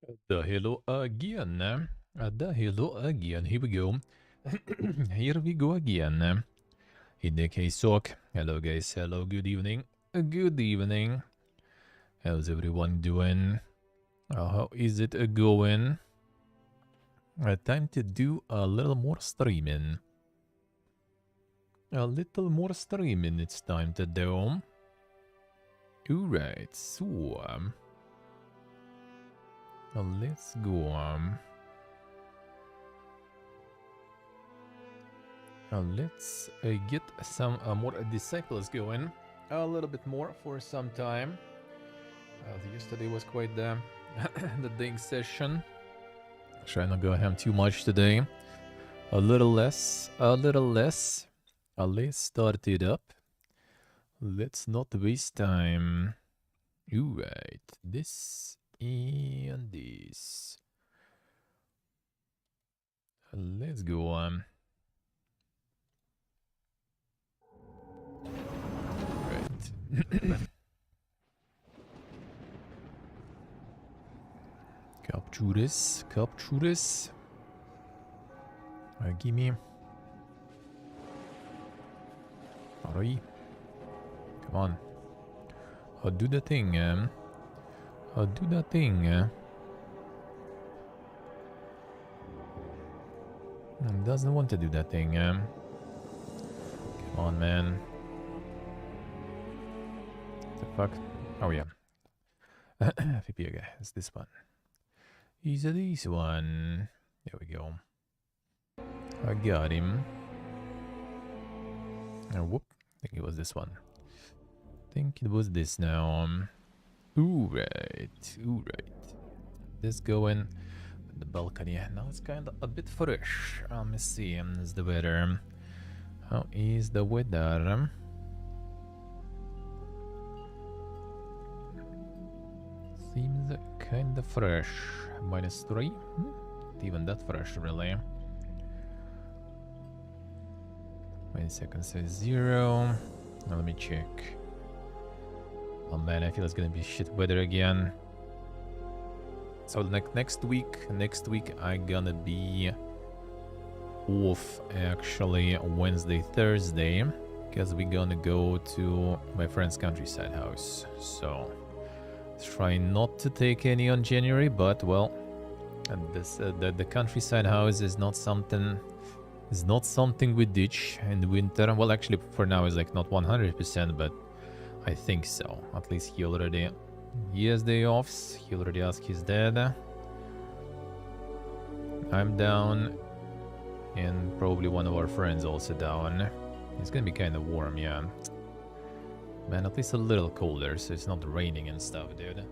The hello again. The hello again. Here we go. Here we go again. Hideki Sok. Hello, guys. Hello. Good evening. Good evening. How's everyone doing? How is it going? Time to do a little more streaming. A little more streaming. It's time to do. Alright. So, let's go. Let's get some more disciples going. A little bit more for some time. Yesterday was quite the, the dang session. Try not go ham too much today. A little less. Let's start it up. Let's not waste time. Alright, this and this. Let's go on. Right. Capture this. Gimme. Alright. Come on. I'll do the thing, Doesn't want to do that thing, Come on, man. What the fuck? Oh, yeah. VP, it's this one. Is this one? There we go. I got him. Oh, whoop. I think it was this one. I think it was this now. Alright. Let's go in the balcony. Now it's kind of a bit fresh. Let's see. Is the weather? How is the weather? Seems kind of fresh. -3. Not even that fresh, really. 20 seconds says 0. Now let me check. Oh man, I feel it's gonna be shit weather again. So next week I gonna be off actually Wednesday, Thursday, because we gonna go to my friend's countryside house. So try not to take any on January, but well, and this the countryside house is not something we ditch in the winter. Well, actually, for now it's like not 100%, but I think so. At least he has day offs. He already asked his dad. I'm down, and probably one of our friends also down. It's gonna be kind of warm, yeah. Man, at least a little colder, so it's not raining and stuff, dude.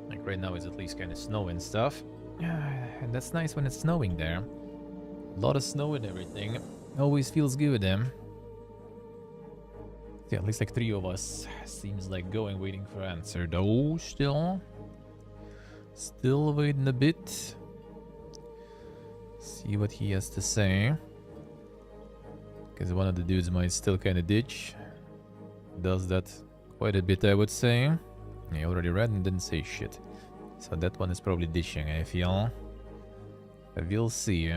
Like right now it's at least kind of snow and stuff. And that's nice when it's snowing there. A lot of snow and everything. Always feels good, Yeah, at least like 3 of us. Seems like waiting for answer though, still waiting a bit. See what he has to say. Because one of the dudes might still kind of ditch. Does that quite a bit, I would say. He already read and didn't say shit. So that one is probably ditching, I feel. We'll see.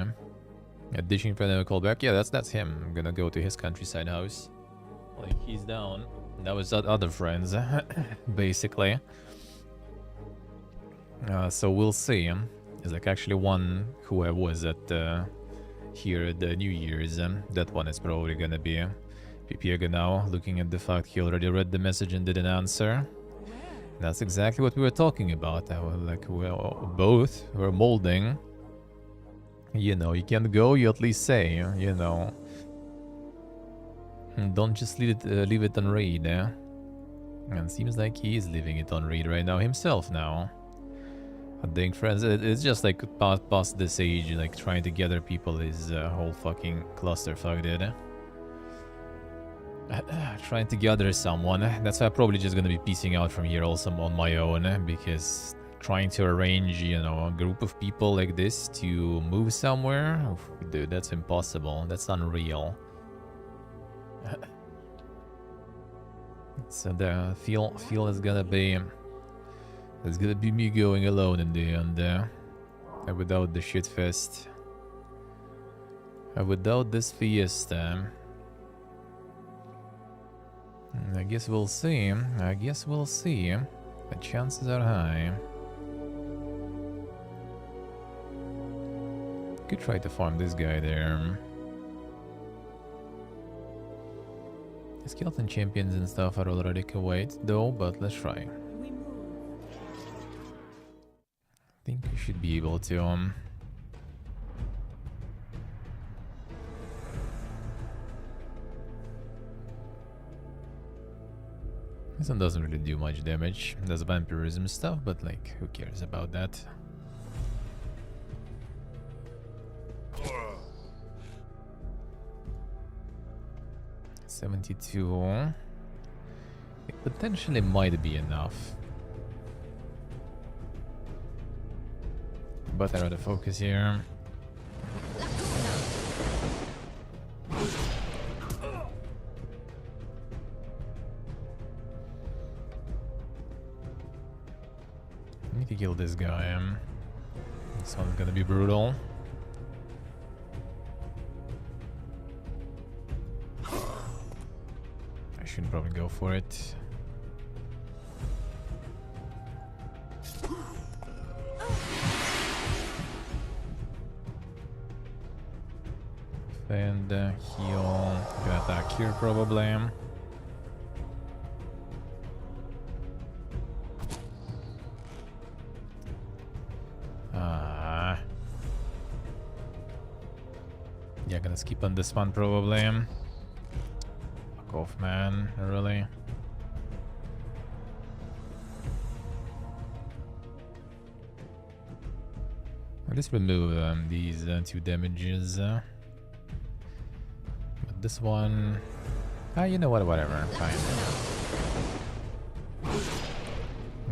Ditching for the callback. Yeah, that's him. I'm gonna go to his countryside house. Like, he's down. That was other friends, basically. So we'll see. There's like actually one who I was at here at the New Year's. That one is probably gonna be Pipiega now, looking at the fact he already read the message and didn't answer. That's exactly what we were talking about. Like, both were molding. You know, you can't go, you at least say, you know. Don't just leave it on read, And seems like he is leaving it on read right now himself now. I think, friends, it's just like past this age, like trying to gather people is a whole fucking clusterfuck, dude. Trying to gather someone. That's why I'm probably just gonna be piecing out from here also on my own, because trying to arrange, you know, a group of people like this to move somewhere, dude, that's impossible. That's unreal. So the feel is gonna be It's gonna be me going alone in the end there. Without the shit fest. Without this fiesta. I guess we'll see. I guess we'll see. The chances are high. Could try to farm this guy there. The skeleton champions and stuff are already Kuwait though, but let's try. I think we should be able to. This one doesn't really do much damage. Does vampirism stuff, but like, who cares about that? $72. It potentially might be enough. But I rather focus here. I need to kill this guy. This one's gonna be brutal. I should probably go for it. And heal. Gonna attack here probably. Yeah, gonna skip on this one probably. Fuck off, man. Really? I'll just remove these 2 damages. But this one... you know what, whatever, fine.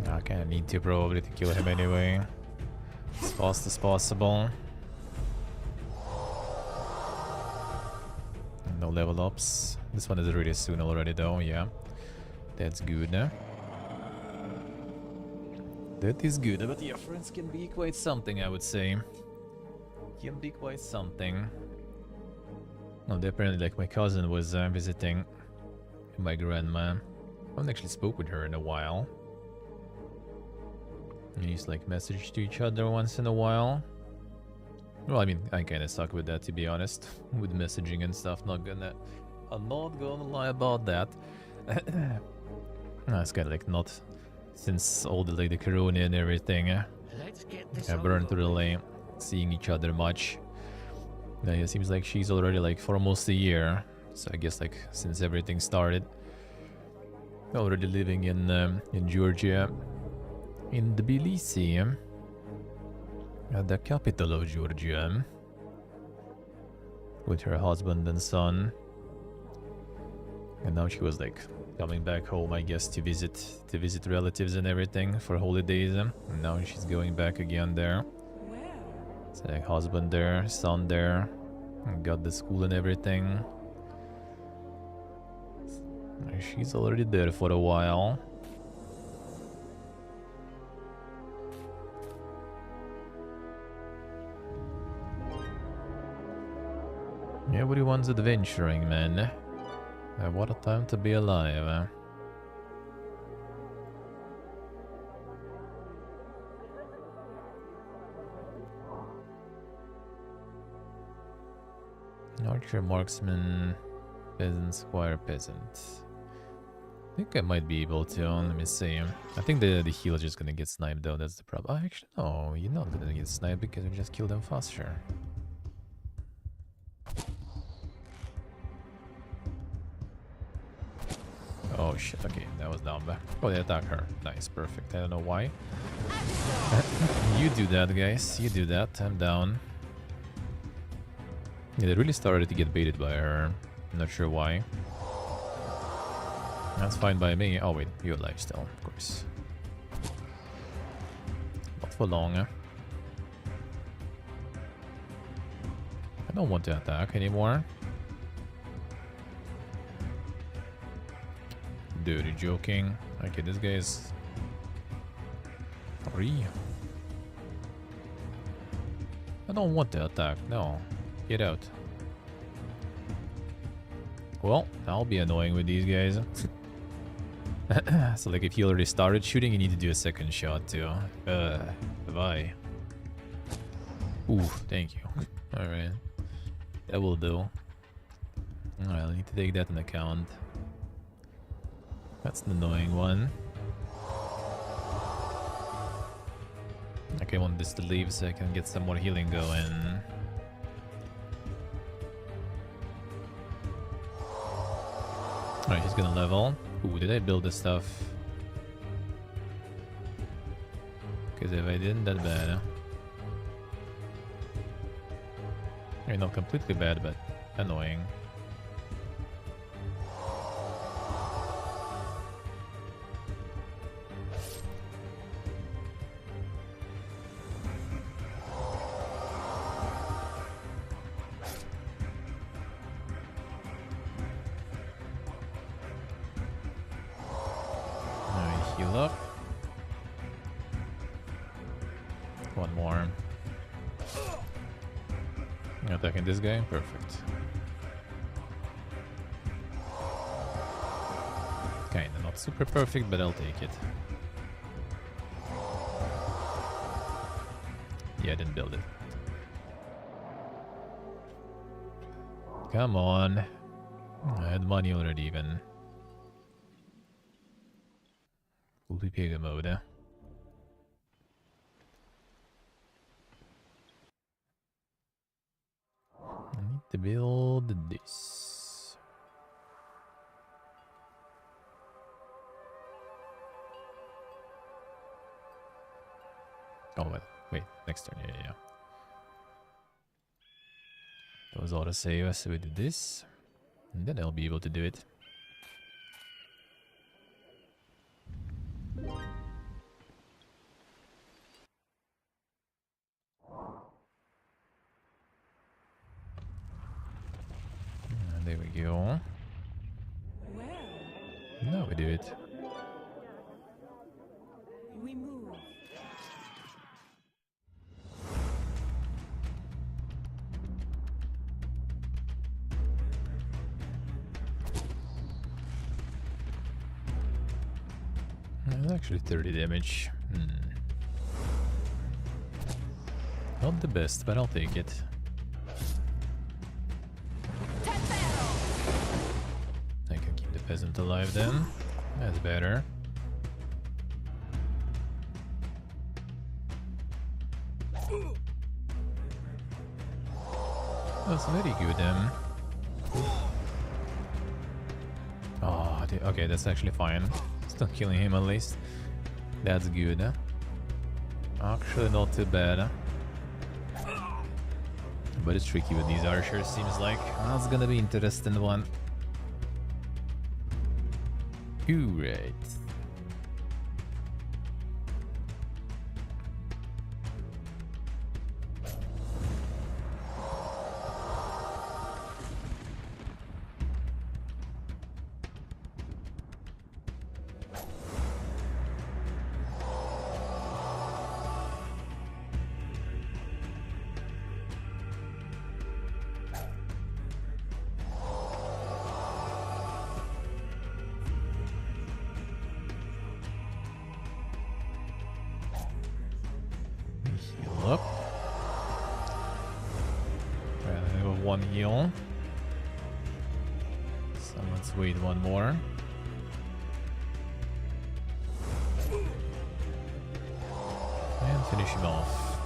I kinda need to probably to kill him anyway. As fast as possible. No level ups. This one is really soon already though, yeah. That's good. That is good, but yeah, friends can be quite something, I would say. Can be quite something. No, apparently like my cousin was visiting my grandma. I haven't actually spoke with her in a while. We used to like message to each other once in a while. Well, I mean, I kinda suck with that, to be honest. With messaging and stuff, I'm not gonna lie about that. No, it's kinda like not... Since all the like the corona and everything, I weren't really seeing each other much. It seems like she's already like for almost a year. So I guess like since everything started. Already living in Georgia. In Tbilisi. The capital of Georgia, with her husband and son, and now she was like coming back home, I guess, to visit relatives and everything for holidays. And now she's going back again there. So like husband there, son there, and got the school and everything. She's already there for a while. Everybody wants adventuring, man. What a time to be alive. Archer, marksman, peasant, squire, peasant. I think I might be able to. Let me see. I think the heal is just gonna get sniped though. That's the problem. Oh, actually, no, you're not gonna get sniped because you just kill them faster. Oh shit, okay, that was down back. Oh, they attack her. Nice, perfect. I don't know why. You do that, guys. You do that. I'm down. Yeah, they really started to get baited by her. I'm not sure why. That's fine by me. Oh wait, you're alive still, of course. Not for long. I don't want to attack anymore. Dude, you're joking. Okay, this guy is 3. I don't want to attack. No. Get out. Well, I'll be annoying with these guys. So like if you already started shooting, you need to do a second shot too. Bye-bye. Ooh, thank you. Alright. That will do. Alright, I need to take that into account. That's an annoying one. Okay, I want this to leave so I can get some more healing going. Alright, he's gonna level. Ooh, did I build this stuff? Because if I didn't, that's bad. I mean, not completely bad, but annoying. Heal up. One more. Attacking this guy. Perfect. Kinda not super perfect, but I'll take it. Yeah, I didn't build it. Come on. I had money already even. Fully pega mode. I need to build this. Oh, wait, next turn. Yeah. That was autosave, so we did this. And then I'll be able to do it. There we go. Now we do it. We move. That's actually 30 damage. Not the best, but I'll take it. I can keep the peasant alive then. That's better. That's very good then. Oh, okay, that's actually fine. Still killing him at least. That's good. Actually not too bad. But it's tricky with these archers, seems like. That's gonna be interesting one. Alright. Heal up. Right, I have one heal. So let's wait one more. And finish him off.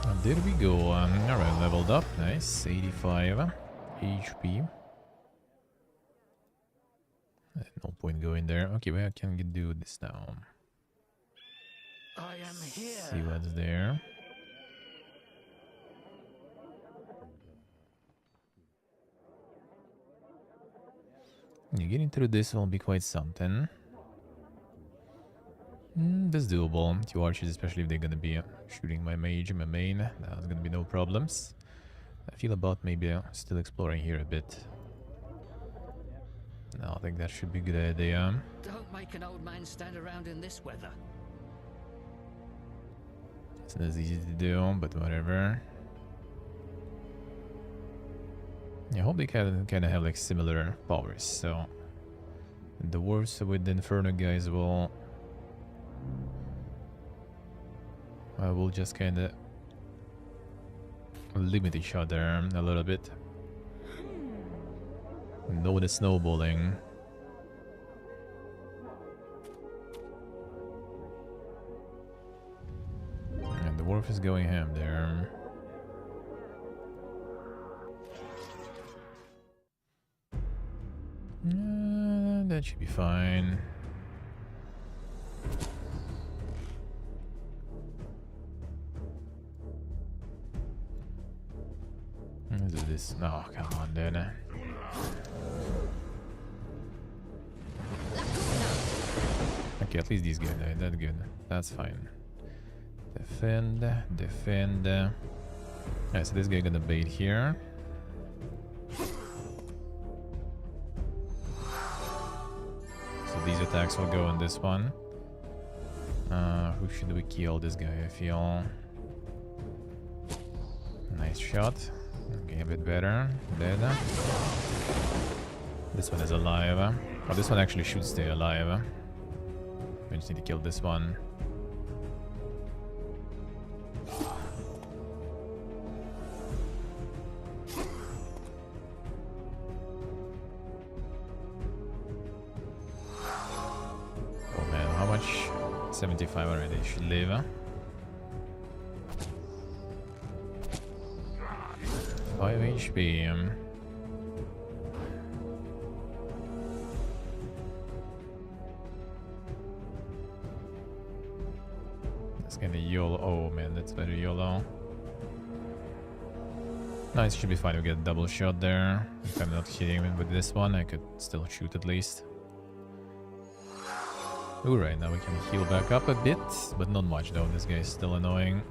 And there we go. Alright, leveled up. Nice. 85 HP. No point going there. Okay, well, I can do this now. I am here. See what's there. Getting through this will be quite something. That's doable. 2 archers, especially if they're gonna be shooting my mage and my main. There's gonna be no problems. I feel about maybe still exploring here a bit. No, I think that should be a good idea. Don't make an old man stand around in this weather. It's not as easy to do, but whatever. I hope they kind of have like similar powers. So the dwarves with the Inferno guys will just kind of limit each other a little bit. No, the snowballing. And the dwarf is going ham there. That should be fine. Let's do this. Oh, come on, dude. Okay, at least these guys died. That's good. That's fine. Defend, defend. Alright, so this guy gonna bait here. So these attacks will go on this one. Who should we kill? This guy, I feel. Nice shot. Okay, a bit better. Dead. This one is alive. Oh, this one actually should stay alive. We just need to kill this one. Oh man, how much? 75 already. Should live. 5 HP. That's kinda YOLO. Oh man, that's very YOLO. Nice, should be fine. We get a double shot there. If I'm not hitting him with this one, I could still shoot at least. Alright, now we can heal back up a bit, but not much though. This guy is still annoying.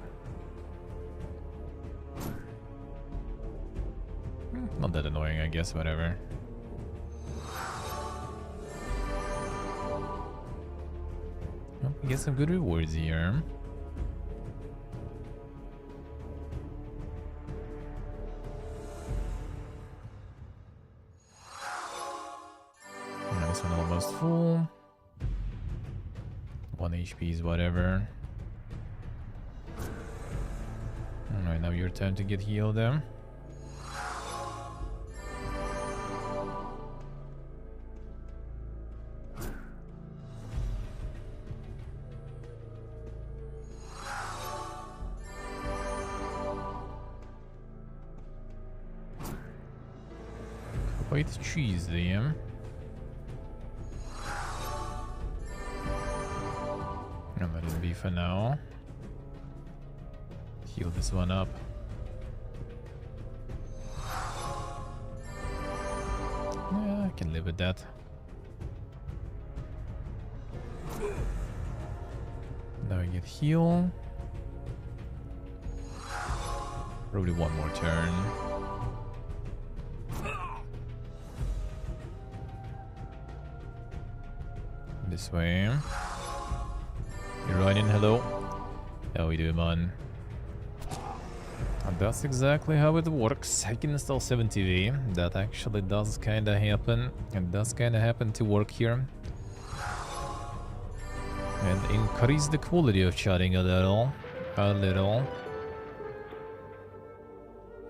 Not that annoying, I guess, whatever. Well, we get some good rewards here. This one almost full. 1 HP is whatever. Alright, now your turn to get healed there. Quite cheesy. I'll let it be for now. Heal this one up. Yeah, I can live with that. Now I get heal. Probably one more turn. This way. You're right in, hello. How we doing, man? And that's exactly how it works. I can install 7TV. That actually does kinda happen. It does kinda happen to work here. And increase the quality of chatting a little. A little.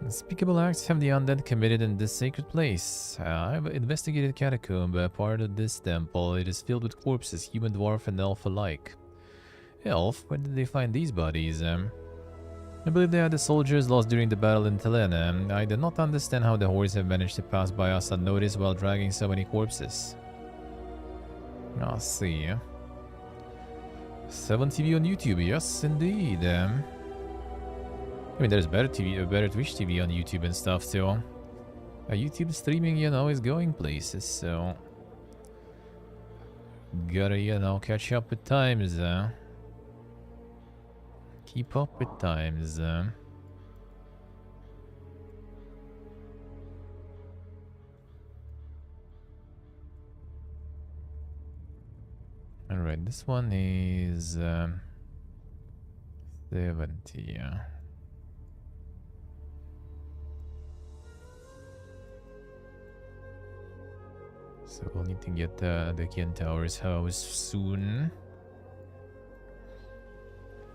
Unspeakable acts have the undead committed in this sacred place. I've investigated Catacomb, part of this temple. It is filled with corpses, human, dwarf, and elf alike. Elf? Where did they find these bodies? I believe they are the soldiers lost during the battle in Telena. I do not understand how the hordes have managed to pass by us unnoticed while dragging so many corpses. I'll see. 7TV on YouTube, yes indeed. I mean, there's better Twitch TV on YouTube and stuff too. YouTube streaming, you know, is going places, so gotta, you know, catch up with times. Keep up with times. Alright, this one is 70. Yeah. So we'll need to get the Kentauro's house soon.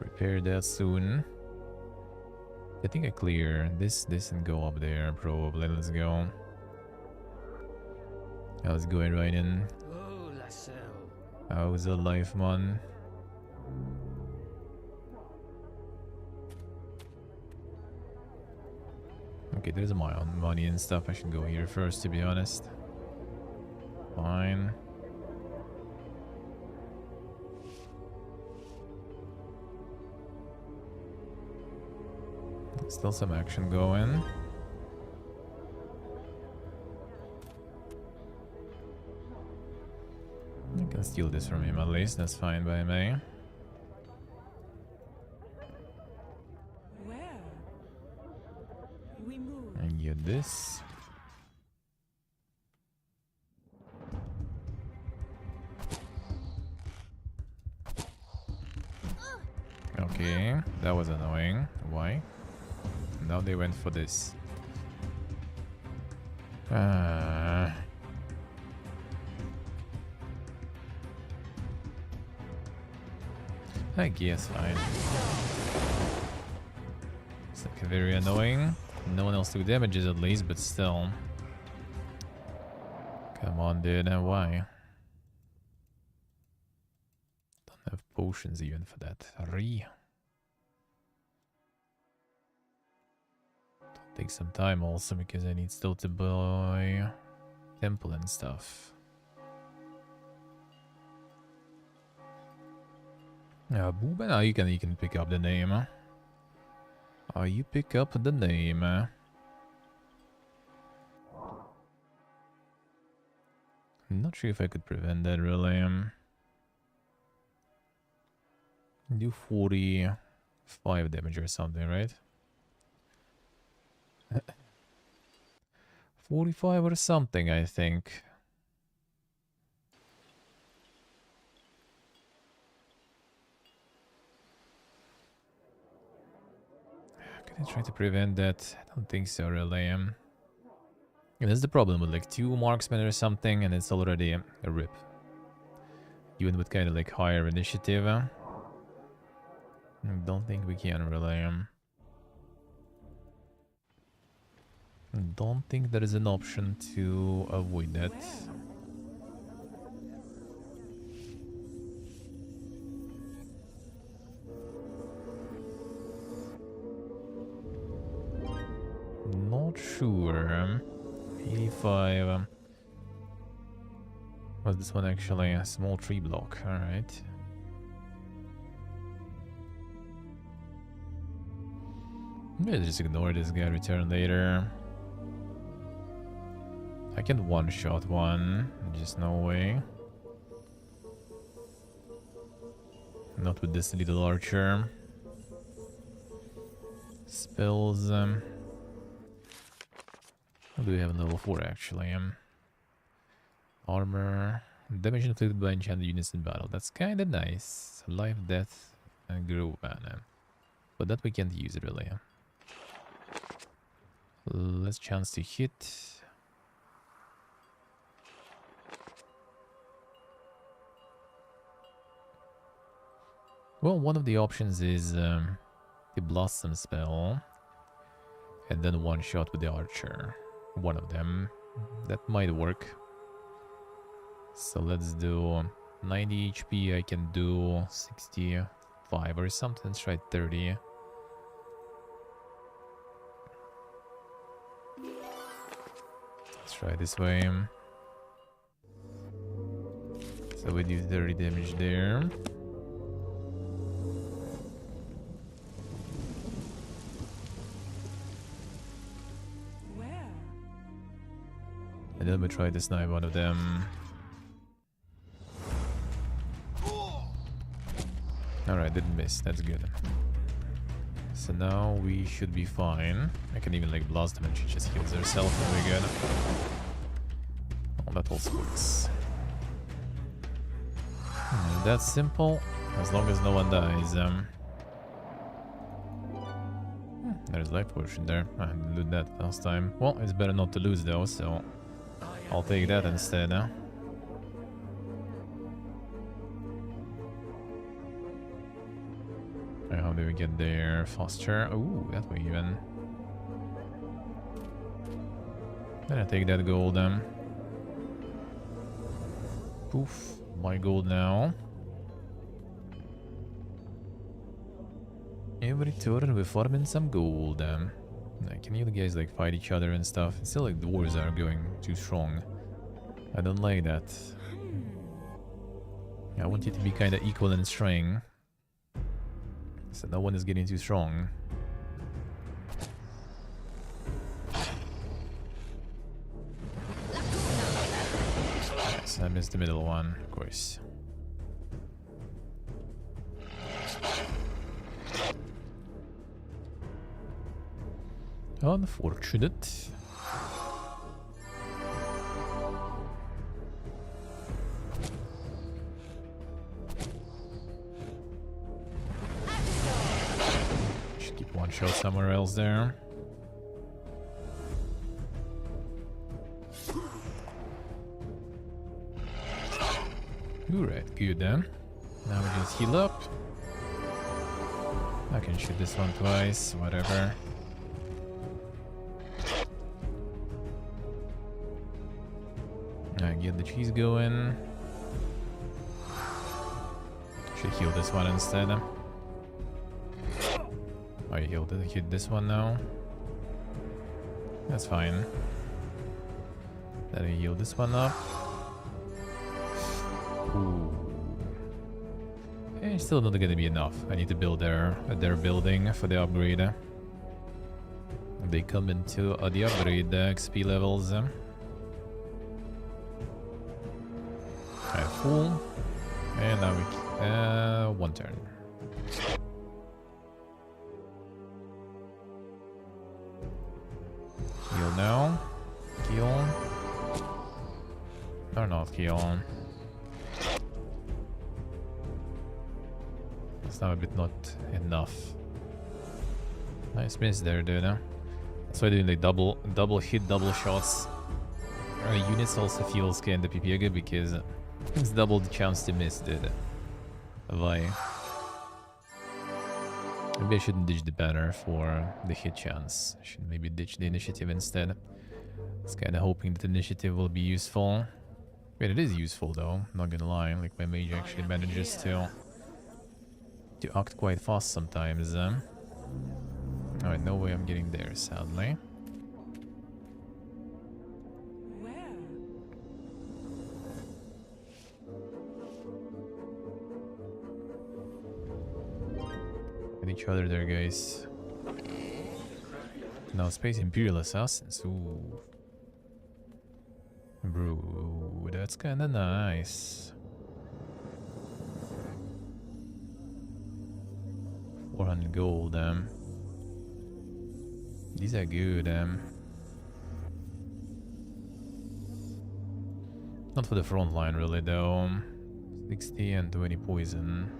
Prepare that soon. I think I clear this and go up there probably. Let's go. I was going right in. Oh, Lasso. How's the life, man? Okay, there's my own money and stuff. I should go here first, to be honest. Fine. Still some action going. I can steal this from him at least. That's fine by me. Where? We move. And get this. Okay, that was annoying. Why? Now they went for this. I guess fine. It's like very annoying. No one else took damages at least, but still. Come on, dude. Why? Don't have potions even for that. Take some time also because I need still to buy temple and stuff. Booba, you can pick up the name. You pick up the name. I'm not sure if I could prevent that really. Do 45 damage or something, right? 45 or something, I think. Can I try to prevent that? I don't think so, really. And that's the problem with like 2 marksmen or something, and it's already a rip. Even with kind of like higher initiative. I don't think we can really. Don't think there is an option to avoid that. Not sure. 85. Was this one actually a small tree block? Alright. Maybe just ignore this guy, return later. I can one-shot one, just no way. Not with this little archer. Spells. What do we have in level 4 actually? Armor. Damage inflicted by enchanted units in battle. That's kinda nice. Life, death, and grow mana. But that we can't use really. Less chance to hit. Well, one of the options is the Blossom spell, and then one shot with the archer. One of them. That might work. So let's do 90 HP. I can do 65 or something. Let's try 30. Let's try this way. So we do 30 damage there. And then we try to snipe one of them. Alright, didn't miss. That's good. So now we should be fine. I can even like blast them and she just heals herself and we're good. Oh, that also works. That's simple, as long as no one dies. There's life potion there. I didn't loot that last time. Well, it's better not to lose though, so I'll take that instead. How do we get there faster? Ooh, that way even. Then I take that gold. Poof, my gold now. Every turn we're farming some gold. Can you guys like fight each other and stuff? It's still like the wars are going too strong. I don't like that. I want you to be kind of equal in strength. So no one is getting too strong. Yes, I missed the middle one, of course. Unfortunate. Should keep one shot somewhere else there. Alright, good then. Now we just heal up. I can shoot this one twice, whatever. Get the cheese going. Should heal this one instead. Oh, you healed it. Hit this one now. That's fine. Then I heal this one up. Ooh. It's still not gonna be enough. I need to build their building for the upgrade. They come into the upgrade XP levels. Full. And now we one turn. Heal now. Heal. Or not heal. It's now a bit not enough. Nice miss there, dude. That's why doing like double hit, double shots. Units also feels kinda PPG because it's double the chance to miss, dude. Why? Maybe I shouldn't ditch the banner for the hit chance. I should maybe ditch the initiative instead. I was kinda hoping that initiative will be useful. Wait, it is useful though, not gonna lie. Like my mage actually manages to act quite fast sometimes. Alright, no way I'm getting there, sadly. Each other there, guys. Now Space Imperial Assassins. Ooh. Bro, that's kinda nice. 400 gold, these are good, Not for the front line really though. 60 and 20 poison.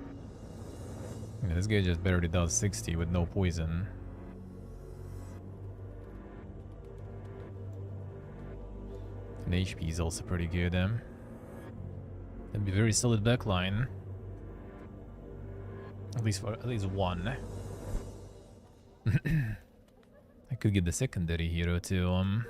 Yeah, this guy just barely does 60 with no poison. And HP is also pretty good. That'd be a very solid backline. At least one. I could get the secondary hero too.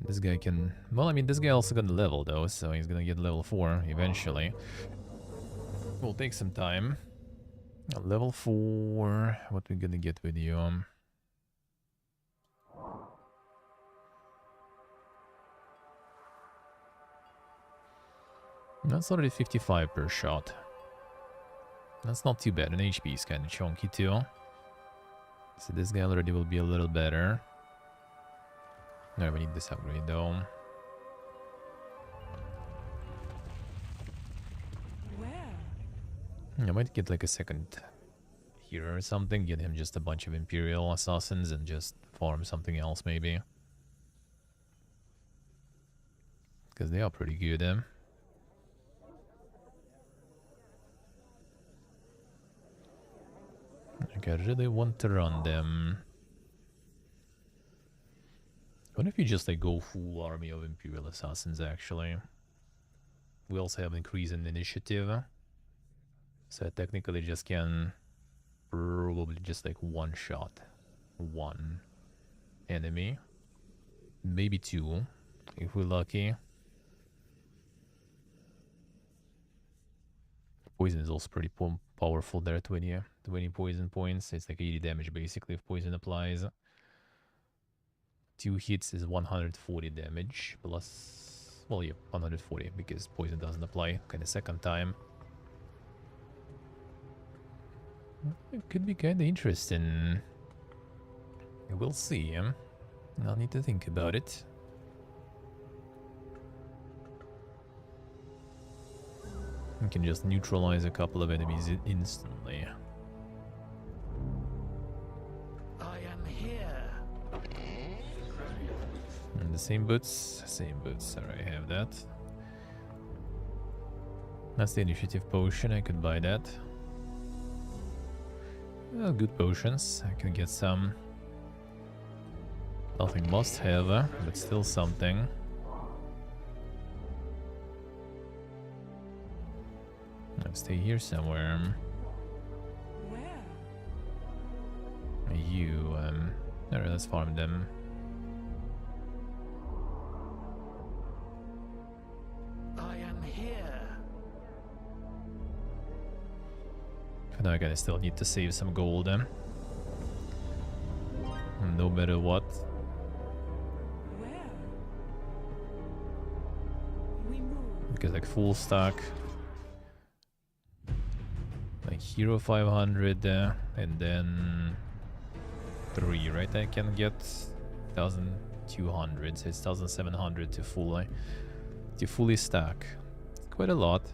This guy can... Well, I mean, this guy also got the level, though, so he's gonna get level 4 eventually. Will take some time. Level 4... What we gonna get with you? That's already 55 per shot. That's not too bad, and HP is kinda chunky, too. So this guy already will be a little better. No, we need this upgrade though. Where? I might get like a second hero or something. Get him just a bunch of Imperial Assassins and just farm something else maybe. Because they are pretty good, Like, I really want to run them. What if you just like go full army of Imperial Assassins actually? We also have increase in initiative. So I technically just can probably just like one shot one enemy. Maybe two, if we're lucky. Poison is also pretty powerful there, 20 poison points. It's like 80 damage basically if poison applies. 2 hits is 140 damage plus, well yeah, 140 because poison doesn't apply kind of second time. It could be kind of interesting. We'll see. I'll need to think about it. We can just neutralize a couple of enemies instantly. I am here. And the same boots? Same boots. Alright, I have that. That's the initiative potion. I could buy that. Well, good potions. I can get some. Nothing must have, but still something. I'll stay here somewhere. Where? You, alright, let's farm them. I am here. For now, I still need to save some gold, no matter what. Where? We move. Because like full stack. Like hero 500 and then 3, right? I can get 1200, so it's 1700 to fully stack. Quite a lot.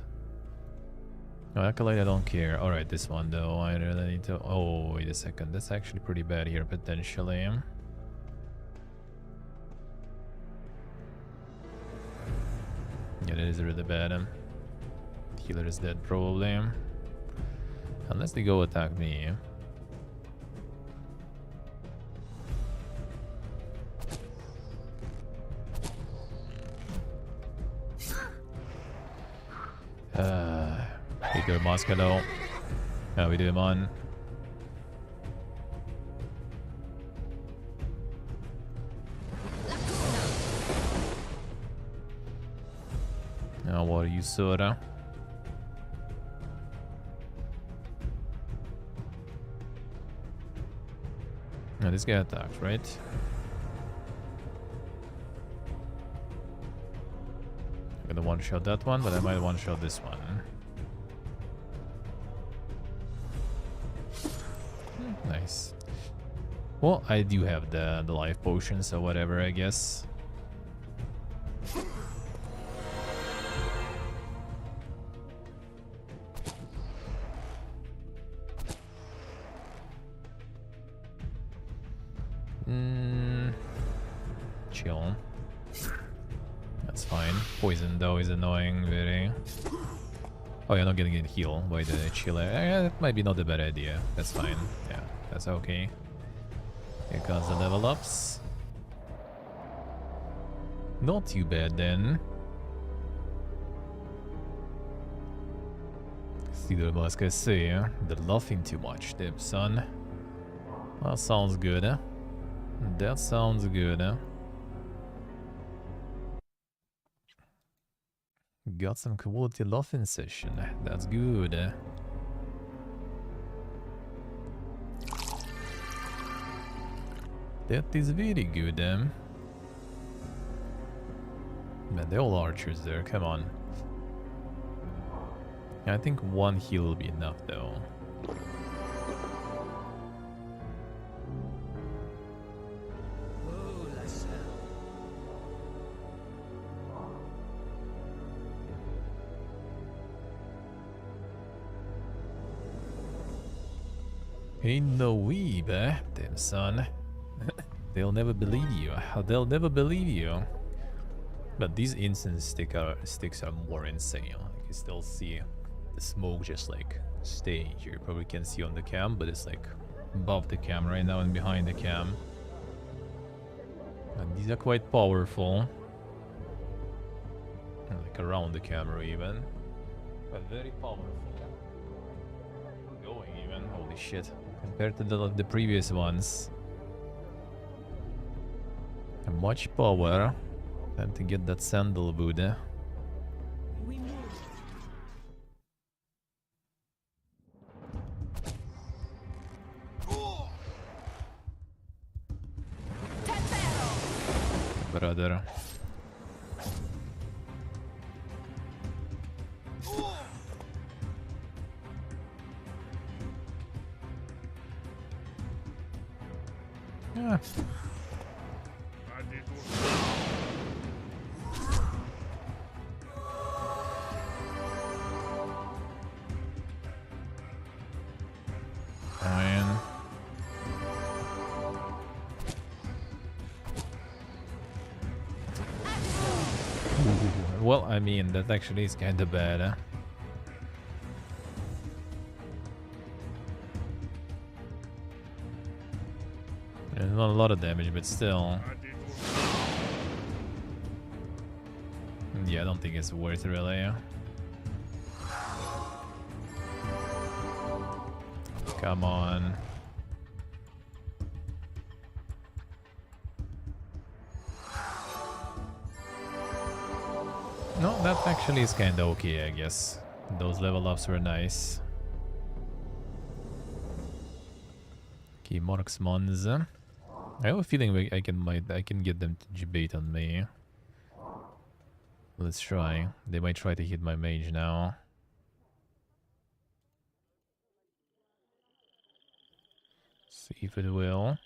No, Acolyte I don't care. Alright, this one though, I really need to... Oh, wait a second. That's actually pretty bad here, potentially. Yeah, that is really bad. Healer is dead, probably. Unless they go attack me. We do Moscow. How we do him on? Now what are you, Sora? Now this guy attacks, right? I'm gonna one-shot that one, but I might one-shot this one. Nice. Well, I do have the life potion, so whatever, I guess. Chill. That's fine. Poison though is annoying, very. Oh, you're not getting a heal by the chill. Yeah, that might be not a bad idea. That's fine. Yeah, that's okay. Here comes the level ups. Not too bad then. See the mask I say, they're laughing too much, Dip son. That sounds good, eh? That sounds good, eh? Got some quality laughing session. That's good. That is very good. Man, they're all archers there. Come on. I think one heal will be enough, though. Whoa, Lassell. Ain't no weeb, eh, damn son. They'll never believe you. They'll never believe you. But these incense sticks are more insane. Like you still see the smoke just like stay here. You probably can't see on the cam, but it's like above the cam right now and behind the cam. And these are quite powerful. And like around the camera even. But very powerful. Going even, holy shit. Compared to the previous ones. And much power. Time to get that sandalwood. We move. Brother. Yeah. Fine. Well, I mean, that actually is kinda bad. There's not a lot of damage, but still. Yeah, I don't think it's worth it really. Come on. No, that actually is kinda okay, I guess. Those level ups were nice. Okay, marksmans. I have a feeling I can get them to debate on me. Let's try. They might try to hit my mage now. See if it will.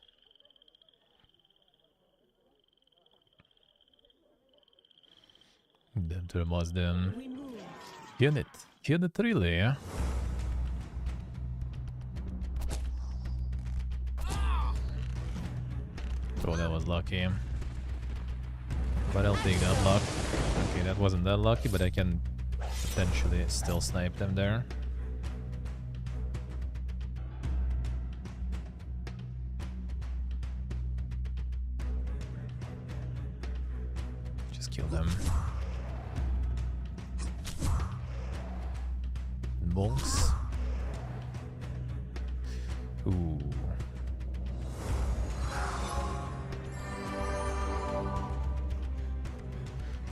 Them to the most then. We move. Hit it. Hit it really, yeah? Oh, that was lucky. But I'll take that luck. Okay, that wasn't that lucky, but I can potentially still snipe them there. Just kill them. Monks. Ooh.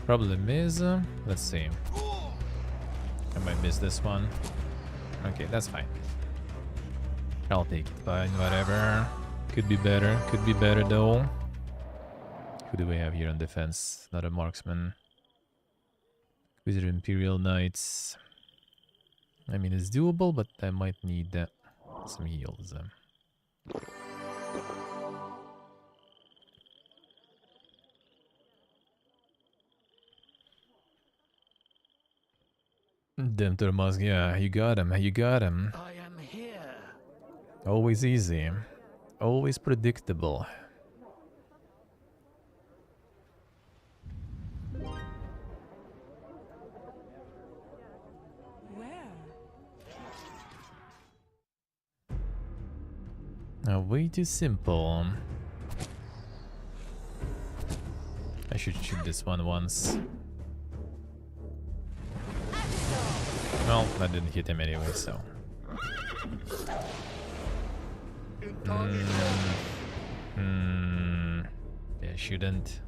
Problem is, let's see. I might miss this one. Okay, that's fine. I'll take it, fine, whatever. Could be better though. Who do we have here on defense? Not a marksman. Wizard Imperial Knights. I mean, it's doable, but I might need some heals. Them Turmusk, yeah, you got him, you got him. I am here. Always easy. Always predictable. Where? Way too simple. I should shoot this one once. Well, that didn't hit him anyway, so. Yeah, shouldn't.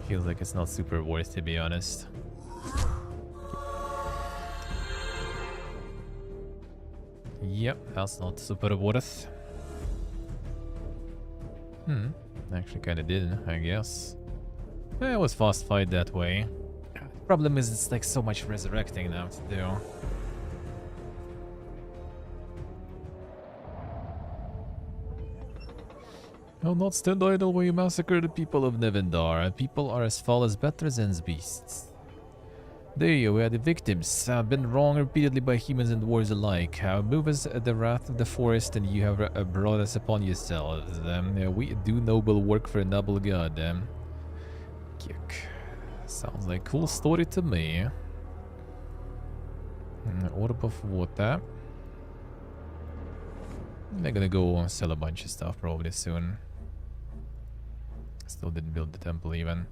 Feels like it's not super worth, to be honest. Yep, that's not super worth. Actually kinda did, I guess. It was fast fight that way. Problem is it's like so much resurrecting now to do. I'll not stand idle while you massacre the people of Nevendar. People are as foul as Betrazen's beasts. There we are the victims. Been wronged repeatedly by humans and dwarves alike. Move us at the wrath of the forest, and you have brought us upon yourselves. We do noble work for a noble god. Yuck. Sounds like a cool story to me. Orb of water. They're gonna go sell a bunch of stuff probably soon. Still didn't build the temple even.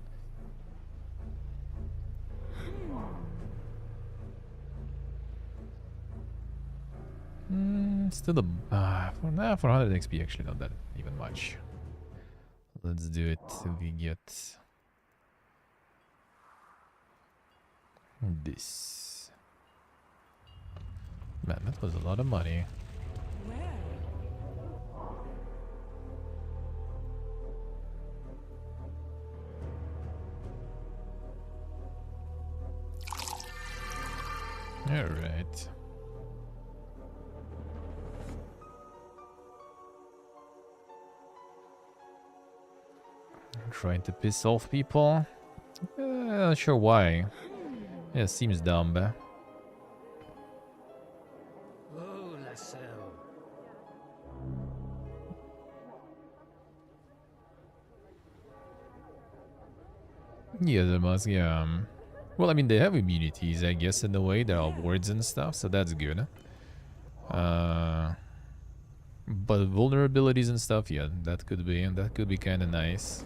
Still a for 100 XP actually not that even much. Let's do it till we get this. Man, that was a lot of money. All right. Trying to piss off people. Not sure why. Yeah, seems dumb. Oh, Lassell. Yeah, there must. Yeah. Well, I mean, they have immunities, I guess, in a way. There are wards and stuff, so that's good. But vulnerabilities and stuff, yeah, that could be kind of nice.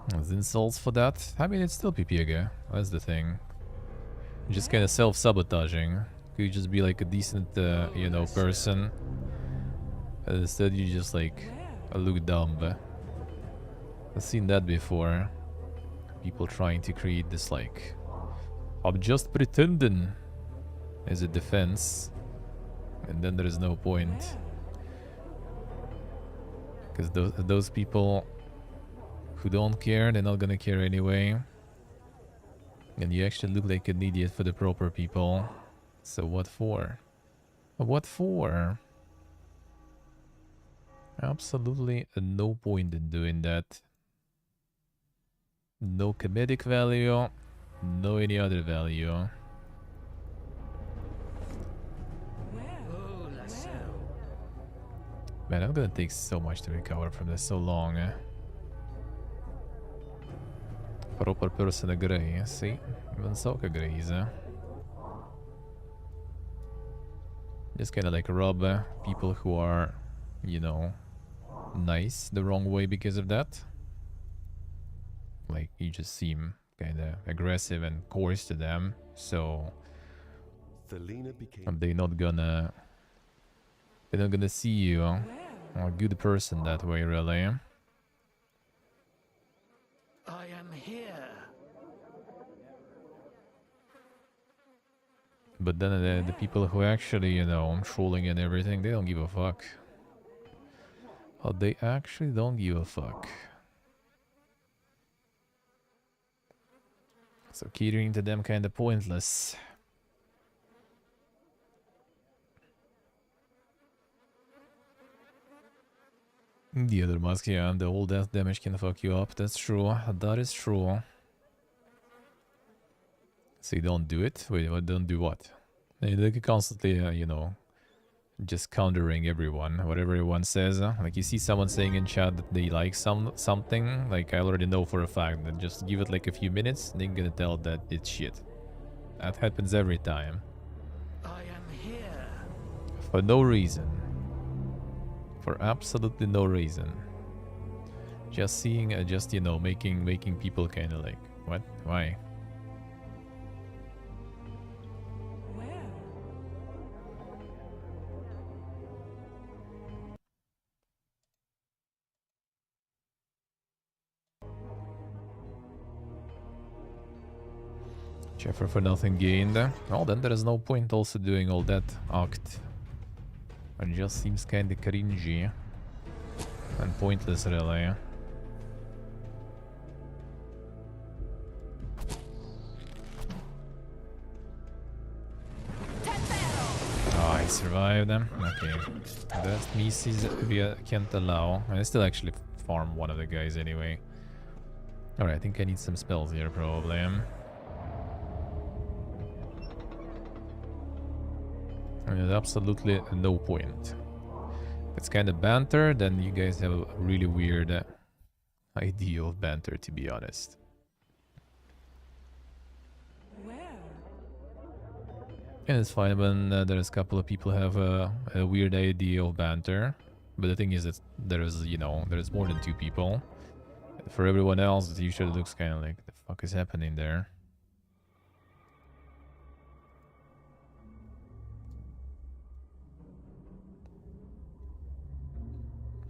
There's insults for that. I mean, it's still PPG. That's the thing. Just kind of self-sabotaging. Could you just be like a decent, you know, person? Instead, you just like look dumb. I've seen that before. People trying to create this like, I'm just pretending as a defense, and then there is no point. Because those people who don't care, they're not gonna care anyway. And you actually look like an idiot for the proper people. So what for? What for? Absolutely no point in doing that. No comedic value, no any other value. Oh, Lassell. Man, I'm gonna take so much to recover from this, so long. Proper person agree, see? Even Sok agrees. Just kinda like rob people who are, you know, nice the wrong way because of that. Like, you just seem kinda aggressive and coarse to them, so they're not gonna see you a good person that way, really. I am here. But then the people who actually, you know, trolling and everything, they don't give a fuck. Oh, they actually don't give a fuck. So catering to them kinda pointless. The other mask, yeah, the old death damage can fuck you up. That's true. That is true. So you don't do it? Wait, what? Don't do what? They can constantly, you know, just countering everyone, whatever everyone says. Like, you see someone saying in chat that they like something, like, I already know for a fact that just give it like a few minutes, they're gonna tell that it's shit. That happens every time. I am here. For no reason. For absolutely no reason. Just seeing, just, you know, making people kind of like, what? Why? Cheffer for nothing gained. Well, then there is no point also doing all that act. It just seems kinda cringy. And pointless, really. Oh, I survived them. Okay. That Mises we can't allow. I still actually farm one of the guys anyway. Alright, I think I need some spells here, probably. And there's absolutely no point. If it's kind of banter, then you guys have a really weird idea of banter, to be honest. Where? And it's fine when there's a couple of people who have a weird idea of banter. But the thing is that there's, you know, there's more than 2 people. For everyone else, it usually looks kind of like, the fuck is happening there?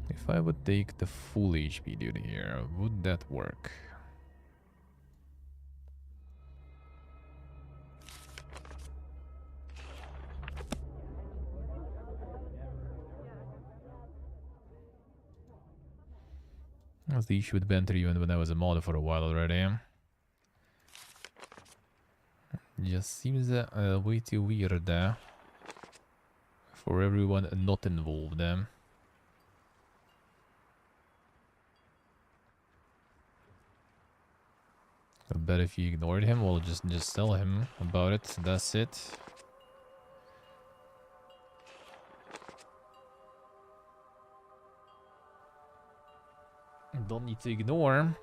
If I would take the full HP dude here, would that work? That's the issue with banter even when I was a mod for a while already. Just seems way too weird for everyone not involved. I bet if you ignored him, we'll just tell him about it. That's it. Don't need to ignore.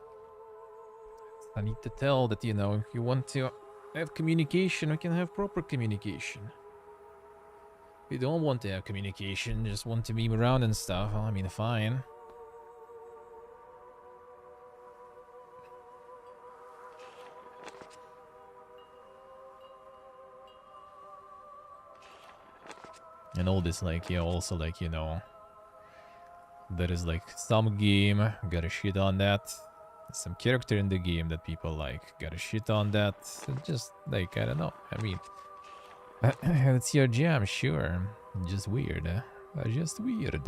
I need to tell that, you know, if you want to have communication, we can have proper communication. If you don't want to have communication, just want to meme around and stuff, well, I mean, fine. And all this, like, yeah, also, like, you know, there is, like, some game, gotta shit on that. Some character in the game that people like, gotta shit on that. Just, like, I don't know. I mean, it's your jam, sure. Just weird. Just weird.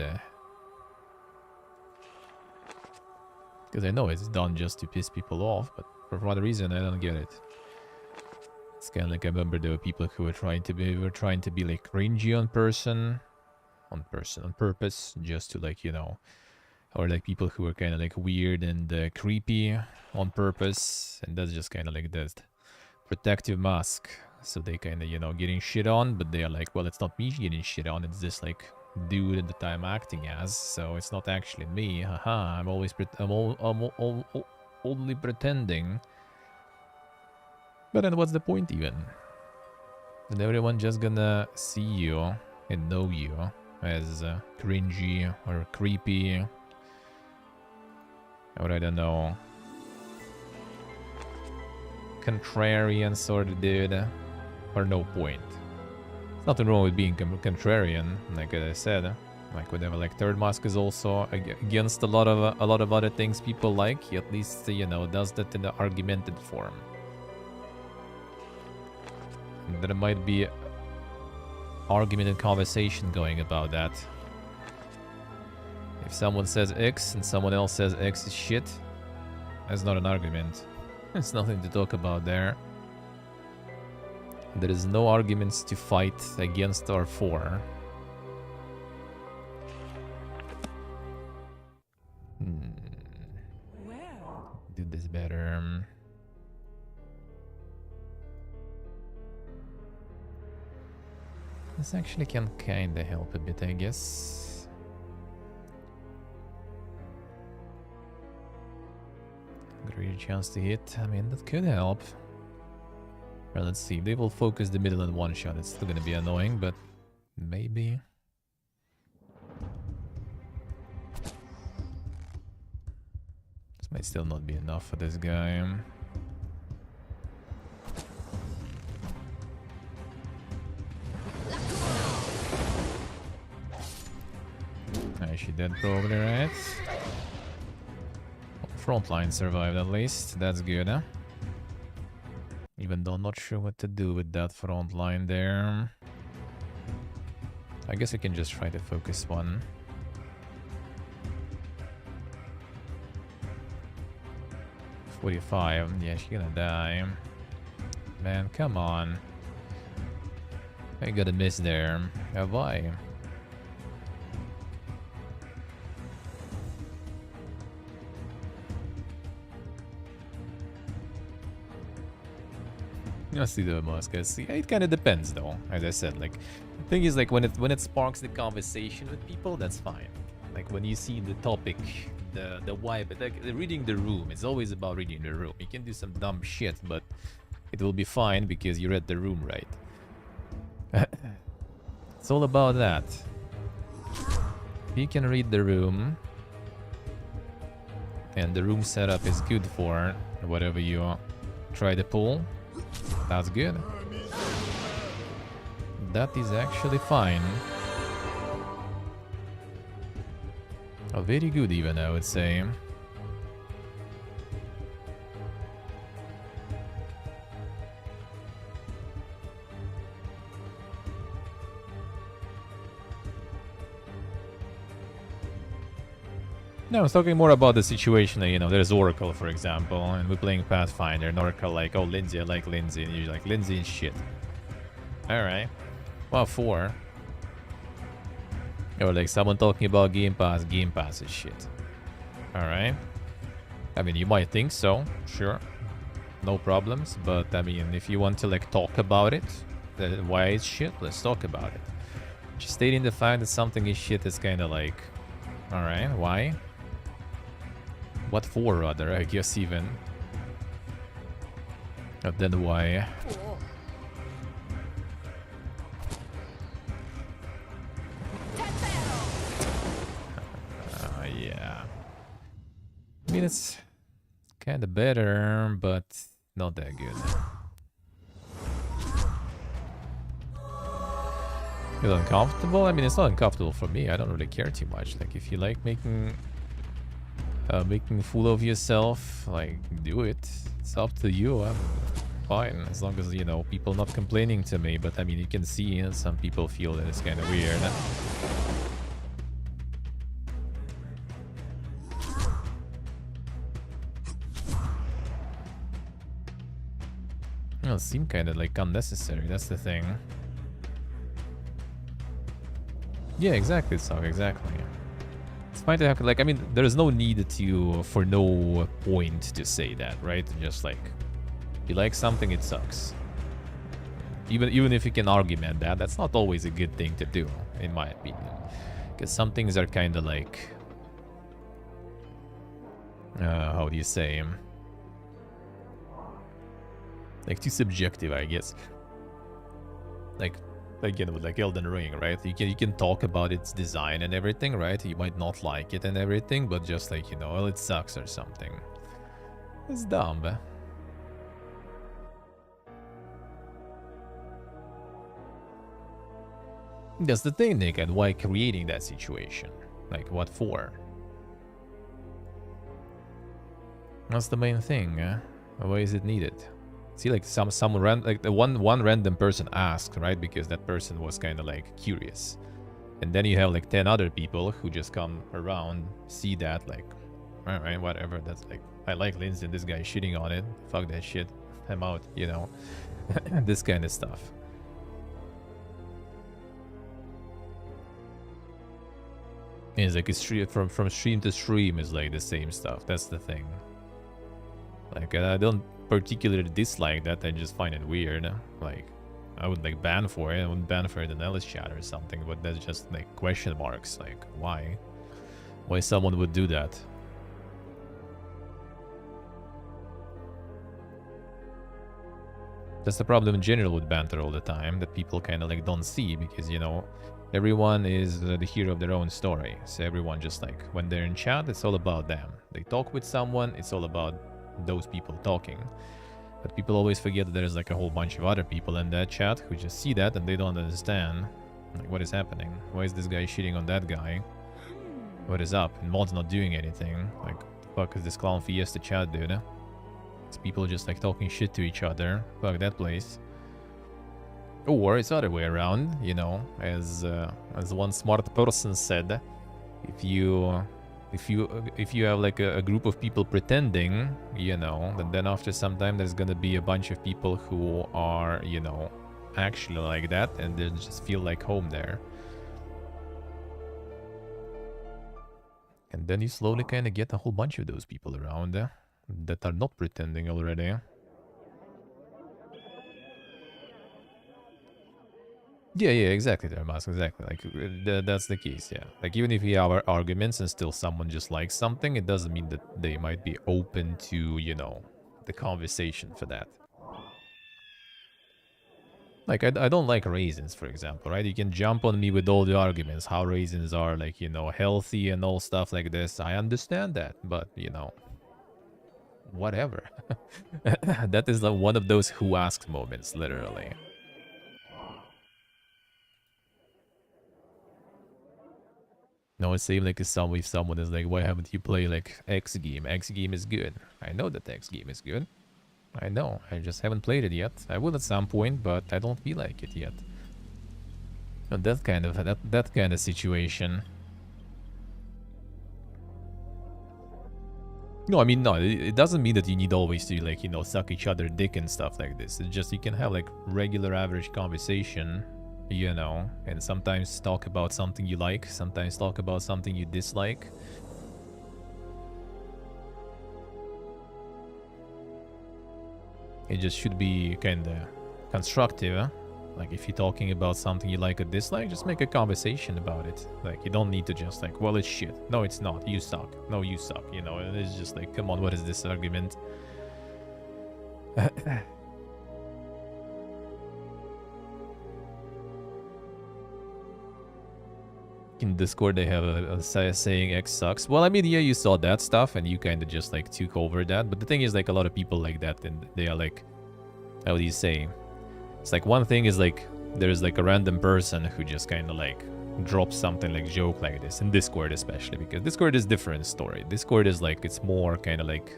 Because I know it's done just to piss people off, but for what reason, I don't get it. It's kind of like I remember there were people who were trying to be like cringy on purpose, just to, like, you know, or like people who were kind of like weird and creepy on purpose, and that's just kind of like that protective mask. So they kind of, you know, getting shit on, but they are like, well, it's not me getting shit on, it's this like dude that I'm acting as, so it's not actually me. Haha, I'm always only pretending. But then what's the point even? And everyone just gonna see you and know you as cringy or creepy, or I don't know, contrarian sort of dude, or no point. There's nothing wrong with being contrarian, like I said. Like whatever, like Third Mask is also against a lot of other things people like. He at least, you know, does that in an argumented form. There might be argument and conversation going about that. If someone says X and someone else says X is shit, that's not an argument. There's nothing to talk about there. There is no arguments to fight against or for. Where? Do this better. This actually can kinda help a bit, I guess. Great chance to hit. I mean, that could help. Well, let's see. They will focus the middle in one shot. It's still gonna be annoying, but maybe. This might still not be enough for this guy. She dead probably, right? Frontline survived at least. That's good, huh? Even though I'm not sure what to do with that front line there. I guess I can just try to focus one. .45. Yeah, she's gonna die. Man, come on. I got a miss there. Have I? I see the Damascus. Yeah, it kind of depends, though. As I said, like, the thing is, like, when it sparks the conversation with people, that's fine. Like, when you see the topic, the vibe, like, reading the room, it's always about reading the room. You can do some dumb shit, but it will be fine because you read the room right. It's all about that. If you can read the room, and the room setup is good for whatever you try to pull, that's good. That is actually fine. Oh, very good even, I would say. No, I was talking more about the situation that, you know, there's Oracle, for example, and we're playing Pathfinder, and Oracle like, oh, Lindsay, I like Lindsay, and you're like, Lindsay and shit. Alright. Well, 4. Or like someone talking about Game Pass is shit. Alright. I mean, you might think so, sure. No problems, but I mean, if you want to like talk about it, why it's shit, let's talk about it. Just stating the fact that something is shit is kind of like, alright, why? What for, rather, I guess, even. But then why? Yeah. I mean, it's kind of better, but not that good. Feel uncomfortable? I mean, it's not uncomfortable for me. I don't really care too much. Like, if you like making a fool of yourself, like, do it. It's up to you. I'm fine, as long as, you know, people not complaining to me. But I mean, you can see some people feel that it's kind of weird. Well, it seemed kind of like unnecessary. That's the thing. Yeah, exactly, so exactly. It's fine to have, like, I mean, there's no need to, for no point to say that, right? Just like, if you like something, it sucks. Even if you can argument that, that's not always a good thing to do, in my opinion. Because some things are kind of like, how do you say? Like, too subjective, I guess. Like, again, with like Elden Ring, right? You can talk about its design and everything, right? You might not like it and everything, but just like, you know, well, it sucks or something. It's dumb. That's the thing, Nick, and why creating that situation? Like, what for? That's the main thing. Why is it needed? See, like one random person asked, right? Because that person was kind of like curious, and then you have like 10 other people who just come around, see that, like, all right, whatever. That's like, I like Lindsay, and this guy shitting on it. Fuck that shit. I'm out. You know, this kind of stuff. It's like a stream from stream to stream is like the same stuff. That's the thing. Like, I don't particularly dislike that. I just find it weird. Like, I would like ban for it. I wouldn't ban for it in Ellis chat or something, but that's just like question marks. Like, why? Why someone would do that? That's the problem in general with banter all the time, that people kind of like don't see, because, you know, everyone is the hero of their own story. So everyone just like, when they're in chat, it's all about them. They talk with someone, it's all about those people talking. But people always forget that there's like a whole bunch of other people in that chat who just see that and they don't understand, like, what is happening. Why is this guy shitting on that guy? What is up? And Mod's not doing anything. Like, fuck is this clown fiesta chat, dude? It's people just like talking shit to each other. Fuck that place. Or it's the other way around, you know, as one smart person said, if you have like a group of people pretending, you know, then after some time there's gonna be a bunch of people who are, you know, actually like that, and they just feel like home there. And then you slowly kind of get a whole bunch of those people around that are not pretending already. Yeah, exactly there, Mask, exactly. Like, that's the case, yeah. Like, even if we have our arguments and still someone just likes something, it doesn't mean that they might be open to, you know, the conversation for that. Like, I don't like raisins, for example, right? You can jump on me with all the arguments, how raisins are, like, you know, healthy and all stuff like this. I understand that, but, you know, whatever. That is like one of those who asked moments, literally. No, it's same like if someone is like, why haven't you played like X game? X game is good. I know that X game is good. I know. I just haven't played it yet. I will at some point, but I don't feel like it yet. But that kind of situation. No, I mean, no, it doesn't mean that you need always to, like, you know, suck each other dick and stuff like this. It's just you can have, like, regular average conversation, you know, and sometimes talk about something you like, sometimes talk about something you dislike. It just should be kind of constructive, huh? Like, if you're talking about something you like or dislike, just make a conversation about it. Like, you don't need to just like, well, it's shit. No, it's not. You suck. No, you suck. You know, and it's just like, come on, what is this argument? In Discord, they have a saying X sucks. Well, I mean, yeah, you saw that stuff and you kind of just like took over that. But the thing is, like, a lot of people like that, and they are like, how do you say? It's like one thing is like there's like a random person who just kind of like drops something like joke like this in Discord, especially because Discord is different story. Discord is like it's more kind of like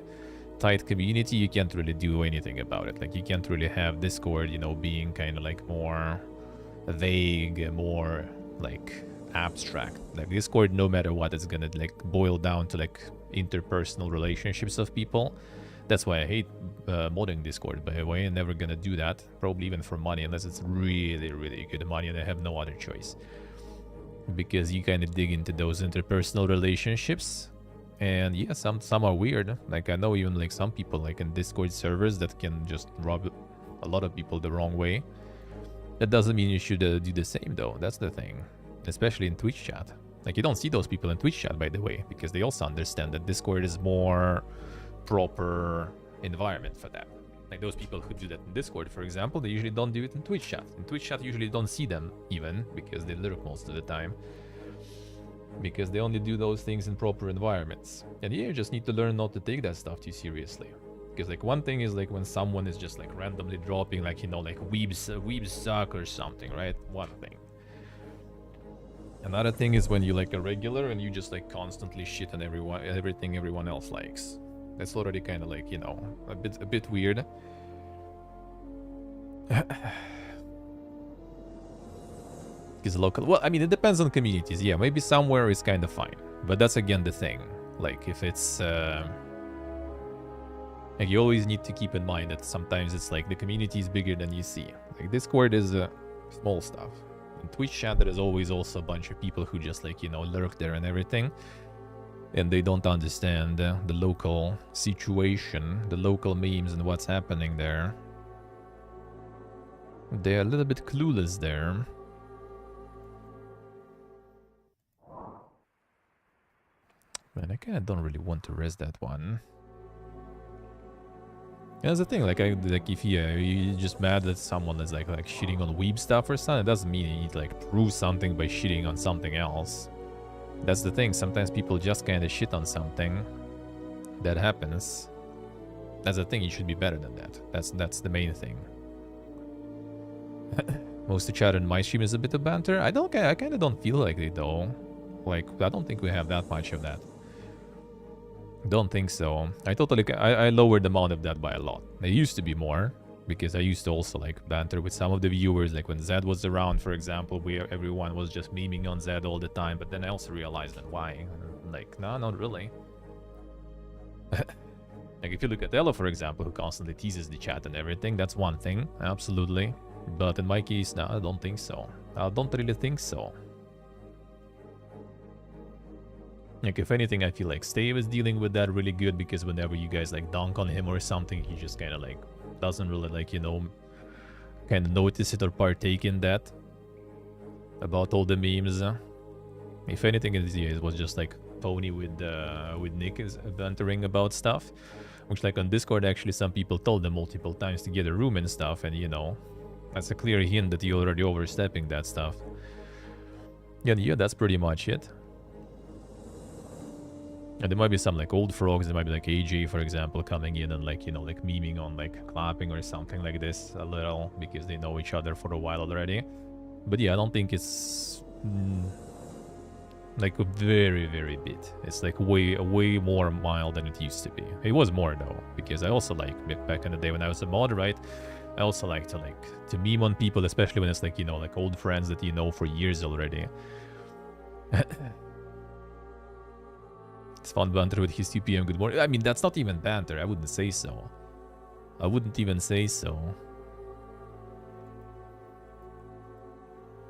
tight community. You can't really do anything about it. Like you can't really have Discord, you know, being kind of like more vague, more like abstract. Like Discord, no matter what, is gonna like boil down to like interpersonal relationships of people. That's why I hate modding Discord, by the way. I'm never gonna do that. Probably even for money, unless it's really, really good money and I have no other choice. Because you kind of dig into those interpersonal relationships. And yeah, some are weird. Like I know even like some people like in Discord servers that can just rub a lot of people the wrong way. That doesn't mean you should do the same though. That's the thing. Especially in Twitch chat. Like you don't see those people in Twitch chat, by the way. Because they also understand that Discord is more proper environment for that. Like those people who do that in Discord, for example, they usually don't do it in Twitch chat. In Twitch chat, usually don't see them even because they lurk most of the time. Because they only do those things in proper environments. And yeah, you just need to learn not to take that stuff too seriously. Because like one thing is like when someone is just like randomly dropping like, you know, like weebs suck or something, right? One thing. Another thing is when you like a regular and you just like constantly shit on everything everyone else likes. That's already kind of like, you know, a bit weird. Because local, well, I mean, it depends on communities. Yeah, maybe somewhere is kind of fine, but that's again the thing. Like if it's, like you always need to keep in mind that sometimes it's like the community is bigger than you see. Like Discord is small stuff. In Twitch chat, there is always also a bunch of people who just like, you know, lurk there and everything. And they don't understand the local situation, the local memes and what's happening there. They're a little bit clueless there. Man, I kind of don't really want to res that one. And that's the thing, like if you're just mad that someone is like shitting on weeb stuff or something, it doesn't mean you need to like prove something by shitting on something else. That's the thing, sometimes people just kind of shit on something. That happens. That's the thing, you should be better than that. That's the main thing. Most of chat in my stream is a bit of banter. I kind of don't feel like it though. Like, I don't think we have that much of that. Don't think so. I lowered the amount of that by a lot. There used to be more. Because I used to also like banter with some of the viewers, like when Zed was around, for example, where everyone was just memeing on Zed all the time. But then I also realized that why. Like, no, not really. Like if you look at Ella, for example, who constantly teases the chat and everything, that's one thing, absolutely. But in my case, no, I don't think so. I don't really think so. Like if anything, I feel like Stave is dealing with that really good because whenever you guys like dunk on him or something, he just kind of like doesn't really like, you know, kind of notice it or partake in that. about all the memes. If anything, it was just like Tony with Nick is bantering about stuff. Which, like, on Discord, actually, some people told them multiple times to get a room and stuff, and, you know, that's a clear hint that you're already overstepping that stuff. Yeah, that's pretty much it. And there might be some, like, old frogs. There might be, like, AJ, for example, coming in and, like, you know, like, memeing on, like, clapping or something like this a little, because they know each other for a while already. But, yeah, I don't think it's... like a very, very bit. It's like way more mild than it used to be. It was more though, because I also like back in the day when I was a mod, right? I also like to meme on people, especially when it's like, you know, like old friends that you know for years already. It's fun banter with his 2 PM good morning. I mean, that's not even banter. I wouldn't say so. I wouldn't even say so.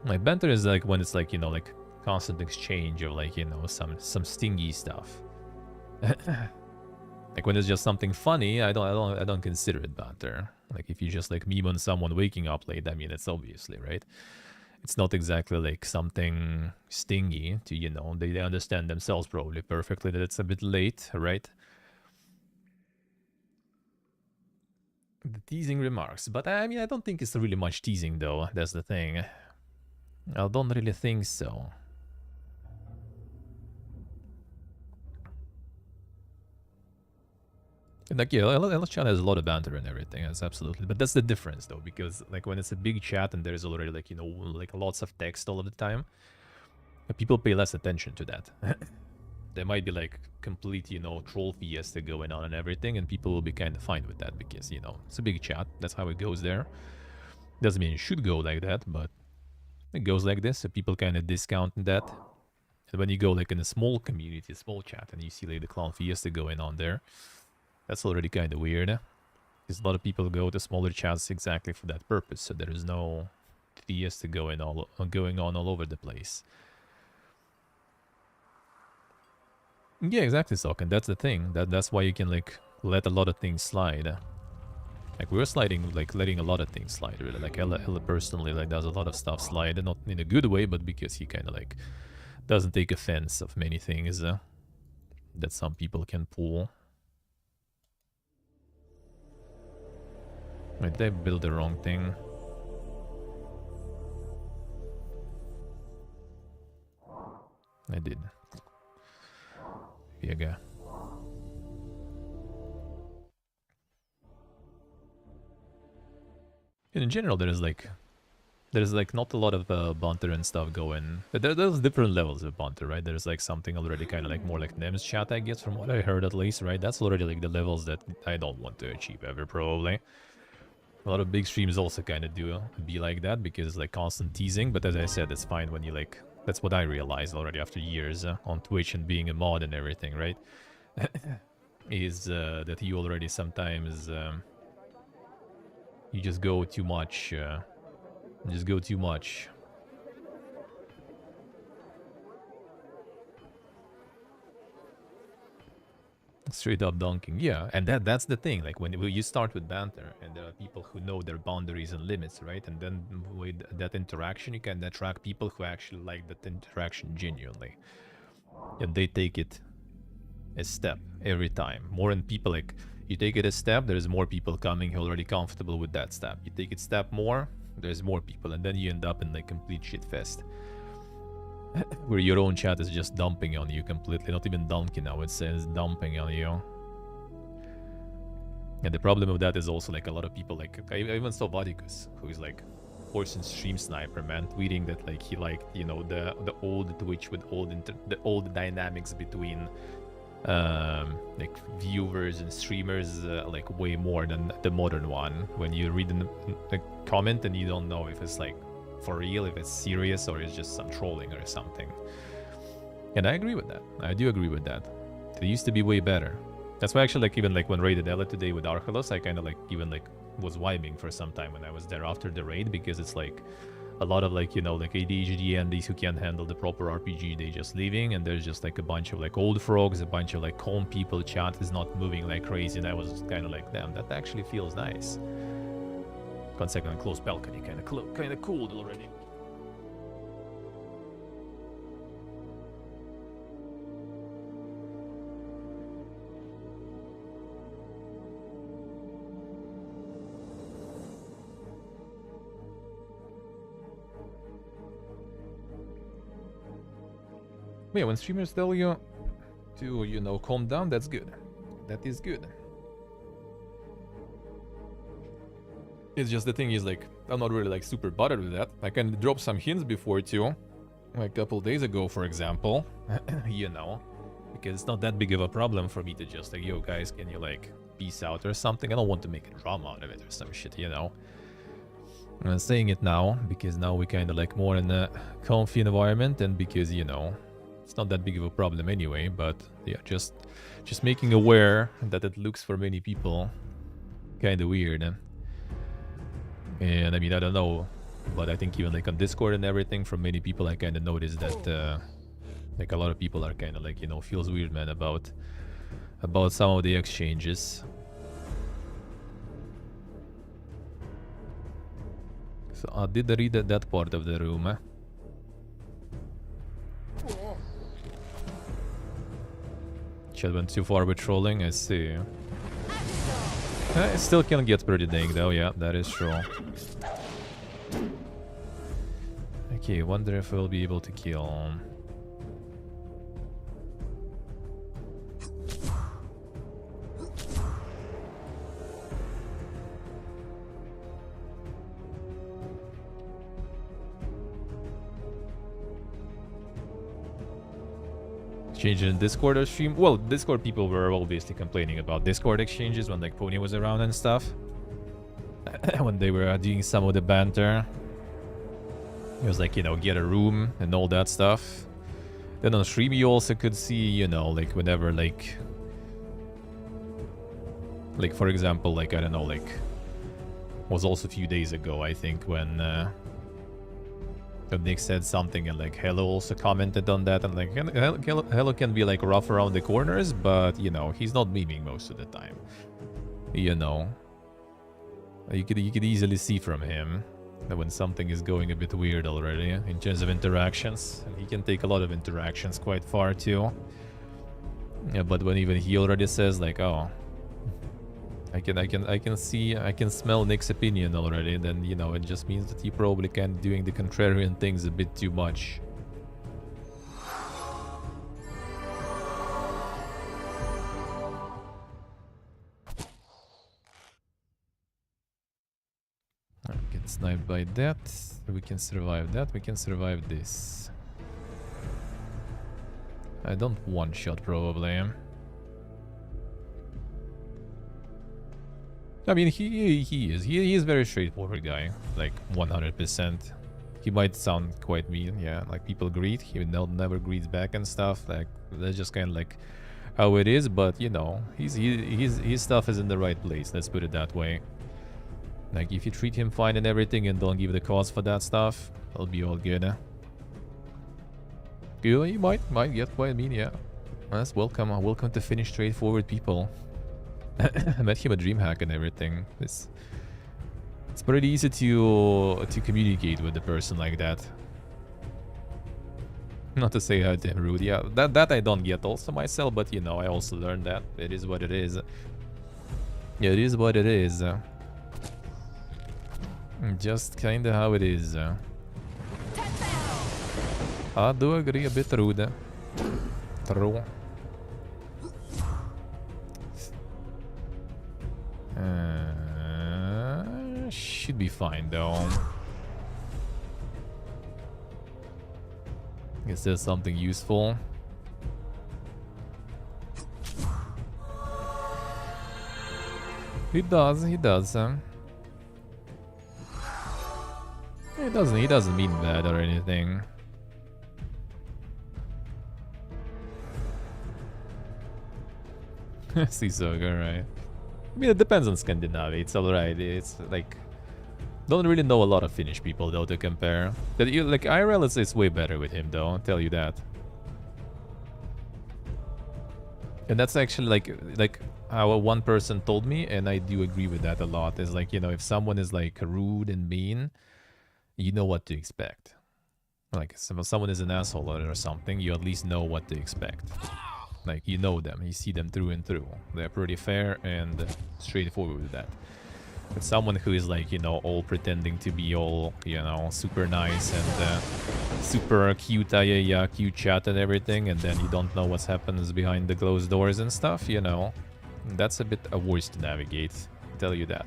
Like banter is like when it's like, you know, like constant exchange of like, you know, some stingy stuff. Like when it's just something funny, I don't consider it banter. Like if you just like meme on someone waking up late, I mean, it's obviously, right? It's not exactly like something stingy to, you know, they understand themselves probably perfectly that it's a bit late, right? The teasing remarks. But I mean, I don't think it's really much teasing though. That's the thing. I don't really think so. Like, yeah, LS chat has a lot of banter and everything, that's absolutely. But that's the difference, though, because, like, when it's a big chat and there's already, like, you know, like, lots of text all of the time, people pay less attention to that. There might be, like, complete, you know, troll fiesta going on and everything, and people will be kind of fine with that because, you know, it's a big chat. That's how it goes there. Doesn't mean it should go like that, but it goes like this, so people kind of discount that. And when you go, like, in a small community, a small chat, and you see, like, the clown fiesta going on there, that's already kind of weird, because a lot of people go to smaller chats exactly for that purpose, so there is no fiesta going on all over the place. Yeah, exactly, Sok, and that's the thing. That's why you can like let a lot of things slide. Like we're sliding, like letting a lot of things slide. Really, like Ella personally like does a lot of stuff slide, and not in a good way, but because he kind of like doesn't take offense of many things that some people can pull. Wait, they built the wrong thing. I did. Here in general, there's like not a lot of banter and stuff going. There's different levels of banter, right? There's like something already kind of like more like Nem's chat, I guess, from what I heard at least, right? That's already like the levels that I don't want to achieve ever, probably. A lot of big streams also kind of do be like that because it's like constant teasing, but as I said, it's fine when you like... That's what I realized already after years on Twitch and being a mod and everything, right? Is that you already sometimes... you just go too much. Just go too much. Straight up dunking, yeah, and that's the thing. Like when you start with banter, and there are people who know their boundaries and limits, right? And then with that interaction, you can attract people who actually like that interaction genuinely, and they take it a step every time. More than people, like you take it a step, there's more people coming who are already comfortable with that step. You take it a step more, there's more people, and then you end up in like complete shit fest. Where your own chat is just dumping on you completely. Not even dunking now, it says dumping on you. And the problem with that is also like a lot of people, like I even saw Vatikus, who is like Force and Stream Sniper, man, tweeting that like he liked, you know, the old Twitch with the old dynamics between like viewers and streamers like way more than the modern one. When you read the comment and you don't know if it's like for real, if it's serious, or it's just some trolling or something. And I agree with that. I do agree with that. It used to be way better. That's why actually, like, even like when raided Ella today with Archelos, I kind of like even like was vibing for some time when I was there after the raid, because it's like a lot of like, you know, like ADHD MDs who can't handle the proper RPG, they just leaving, and there's just like a bunch of like old frogs, a bunch of like calm people, chat is not moving like crazy, and I was kind of like, damn, that actually feels nice. 1 second, close balcony, kind of cooled already. Yeah, when streamers tell you to, you know, calm down, that's good. That is good. It's just the thing is, like, I'm not really, like, super bothered with that. I can drop some hints before, too. Like, a couple days ago, for example. You know. Because it's not that big of a problem for me to just, like, yo, guys, can you, like, peace out or something? I don't want to make a drama out of it or some shit, you know. I'm saying it now, because now we kind of, like, more in a comfy environment, and because, you know, it's not that big of a problem anyway, but, yeah, just making aware that it looks for many people kind of weird. And I mean, I don't know, but I think even like on Discord and everything, from many people, I kind of noticed that like a lot of people are kind of like, you know, feels weird, man, about some of the exchanges. So I did read that part of the room. Chat went too far with trolling, I see. It still can get pretty dang though, yeah, that is true. Okay, wonder if we'll be able to kill. Exchange in Discord or stream? Well, Discord people were obviously complaining about Discord exchanges when like Pony was around and stuff. When they were doing some of the banter. It was like, you know, get a room and all that stuff. Then on stream you also could see, you know, like whenever like for example, like, I don't know, like, was also a few days ago, I think, when Nick said something and like Hello also commented on that, and like Hello can be like rough around the corners, but you know, he's not memeing most of the time. You know, you could easily see from him that when something is going a bit weird already in terms of interactions, and he can take a lot of interactions quite far too. Yeah, but when even he already says like, oh, I can smell Nick's opinion already, then, you know, it just means that he probably can doing the contrarian things a bit too much. Get sniped by that. We can survive that. We can survive this. I don't one-shot probably. I mean, he is very straightforward guy, like 100%. He might sound quite mean, yeah, like people greet, he never greets back and stuff, like that's just kind of like how it is, but you know, his stuff is in the right place, let's put it that way. Like if you treat him fine and everything and don't give the cause for that stuff, it'll be all good. You might get quite mean, yeah. That's welcome to finish straightforward people. I met him at DreamHack and everything. It's pretty easy to communicate with a person like that. Not to say how damn rude. Yeah, that I don't get also myself, but you know, I also learned that. It is what it is. Yeah, it is what it is. Just kinda how it is. I do agree, a bit rude. True. Should be fine though. Guess there's something useful. He does. He doesn't mean bad or anything. Seasoga, right? I mean, it depends on Scandinavia. It's alright. It's like, don't really know a lot of Finnish people though to compare. But you like IRL is way better with him though. I'll tell you that. And that's actually like how one person told me, and I do agree with that a lot. Is like, you know, if someone is like rude and mean, you know what to expect. Like if someone is an asshole or something, you at least know what to expect. Like, you know them, you see them through and through. They're pretty fair and straightforward with that. But someone who is like, you know, all pretending to be all, you know, super nice and super cute, yeah, cute chat and everything, and then you don't know what happens behind the closed doors and stuff, you know. That's a bit worse to navigate, I'll tell you that.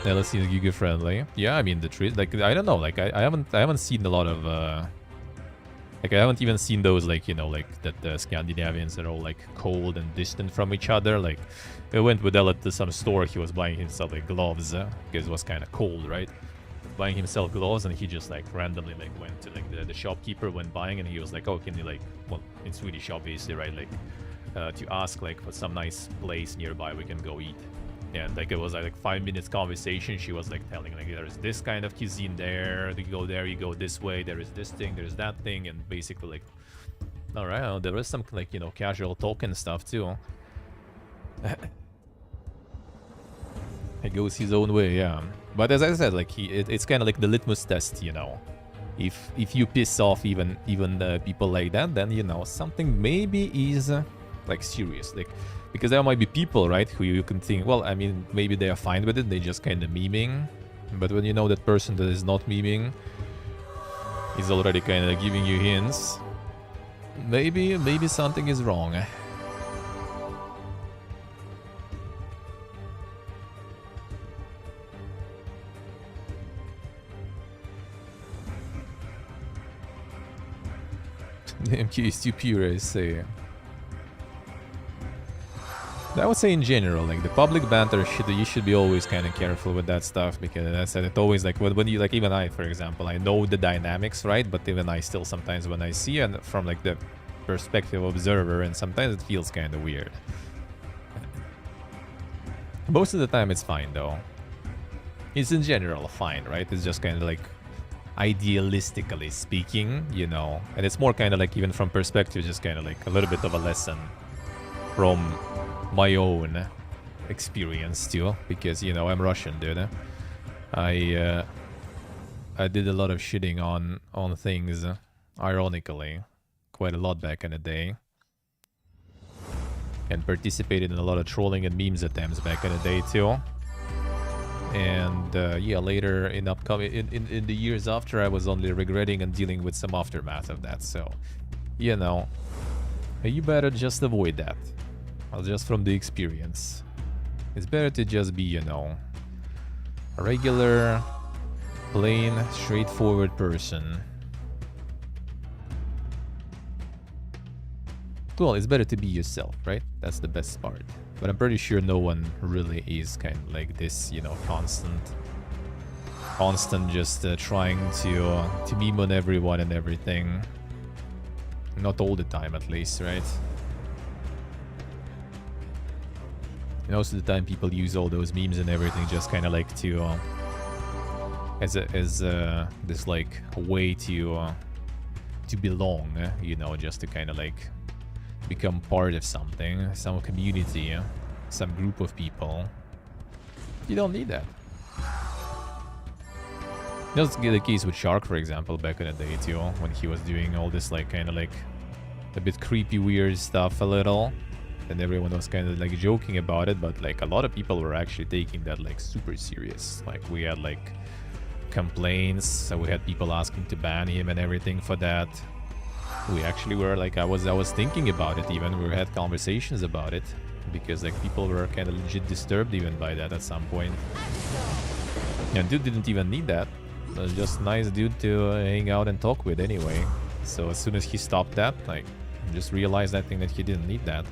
LSC is giga friendly. Yeah, I mean the trees, like I don't know, like I haven't seen a lot of like I haven't even seen those, like, you know, like that the Scandinavians are all like cold and distant from each other. Like I went with Ella to some store, he was buying himself like gloves because it was kind of cold, right? Buying himself gloves, and he just like randomly like went to like the shopkeeper when buying, and he was like, oh, can you like, well, in Swedish obviously, right, like to ask like for some nice place nearby we can go eat. And like it was like 5 minutes conversation. She was like telling like there's this kind of cuisine there, you go there, you go this way, there is this thing, there's that thing, and basically like, all right, there was some like, you know, casual talk and stuff too. He goes his own way, yeah. But as I said, like it's kind of like the litmus test, you know. If you piss off even people like that, then you know something maybe is like serious, like. Because there might be people, right, who you can think, well, I mean, maybe they are fine with it, they just kind of memeing. But when you know that person that is not memeing is already kind of giving you hints, maybe something is wrong. The MQ is too pure, I say. I would say in general, like the public banter, you should be always kind of careful with that stuff, because as I said, it always like when you like, even I, for example, I know the dynamics, right? But even I still sometimes when I see it from like the perspective of observer, and sometimes it feels kind of weird. Most of the time it's fine though. It's in general fine, right? It's just kind of like idealistically speaking, you know, and it's more kind of like even from perspective, just kind of like a little bit of a lesson from my own experience too, because you know I'm Russian, dude. I did a lot of shitting on things, ironically, quite a lot back in the day, and participated in a lot of trolling and memes attempts back in the day too. And yeah, later in upcoming in the years after, I was only regretting and dealing with some aftermath of that. So, you know, you better just avoid that. Well, just from the experience, it's better to just be, you know, a regular, plain, straightforward person. Well, it's better to be yourself, right? That's the best part. But I'm pretty sure no one really is kind of like this, you know, constant just trying to meme on everyone and everything. Not all the time, at least, right? Most of the time people use all those memes and everything just kind of like to as this like a way to belong, you know, just to kind of like become part of something, some community, some group of people. You don't need that. That's the case with Shark, for example, back in the day too, when he was doing all this like kind of like a bit creepy weird stuff a little. And everyone was kind of like joking about it, but like a lot of people were actually taking that like super serious. Like we had like complaints, so we had people asking to ban him and everything for that. We actually were like, I was thinking about it even. We had conversations about it because like people were kind of legit disturbed even by that at some point. And dude didn't even need that. It was just a nice dude to hang out and talk with anyway. So as soon as he stopped that, like, just realized I think that he didn't need that.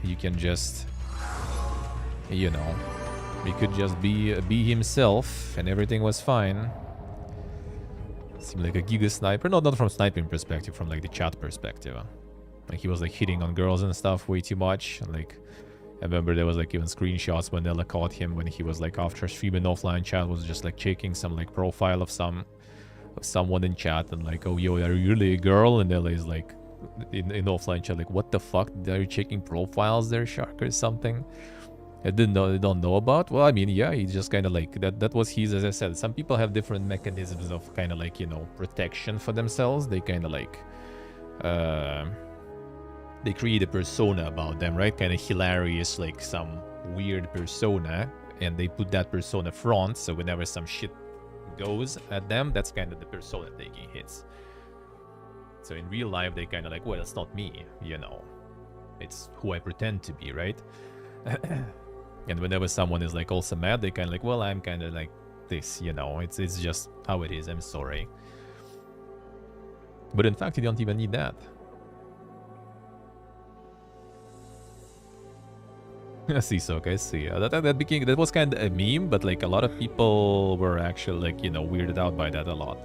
You can just, you know, he could just be himself and everything was fine. Seemed like a giga sniper. No, not from sniping perspective, from like the chat perspective. Like he was like hitting on girls and stuff way too much. Like I remember there was like even screenshots when Ella caught him when he was like after streaming offline chat, was just like checking some like profile of someone in chat and like, oh yo, are you really a girl? And Ella is like in offline chat like, what the fuck, are you checking profiles there, Shark, or something? I don't know about. Well, I mean, yeah, he just kind of like that was his, as I said, some people have different mechanisms of kind of like, you know, protection for themselves. They kind of like they create a persona about them, right? Kind of hilarious, like some weird persona, and they put that persona front, so whenever some shit goes at them, that's kind of the persona taking hits. So in real life, they kind of like, well, it's not me, you know. It's who I pretend to be, right? And whenever someone is like also mad, they kind of like, well, I'm kind of like this, you know. It's just how it is, I'm sorry. But in fact, you don't even need that. I see, Sok, I see. That was kind of a meme, but like a lot of people were actually like, you know, weirded out by that a lot.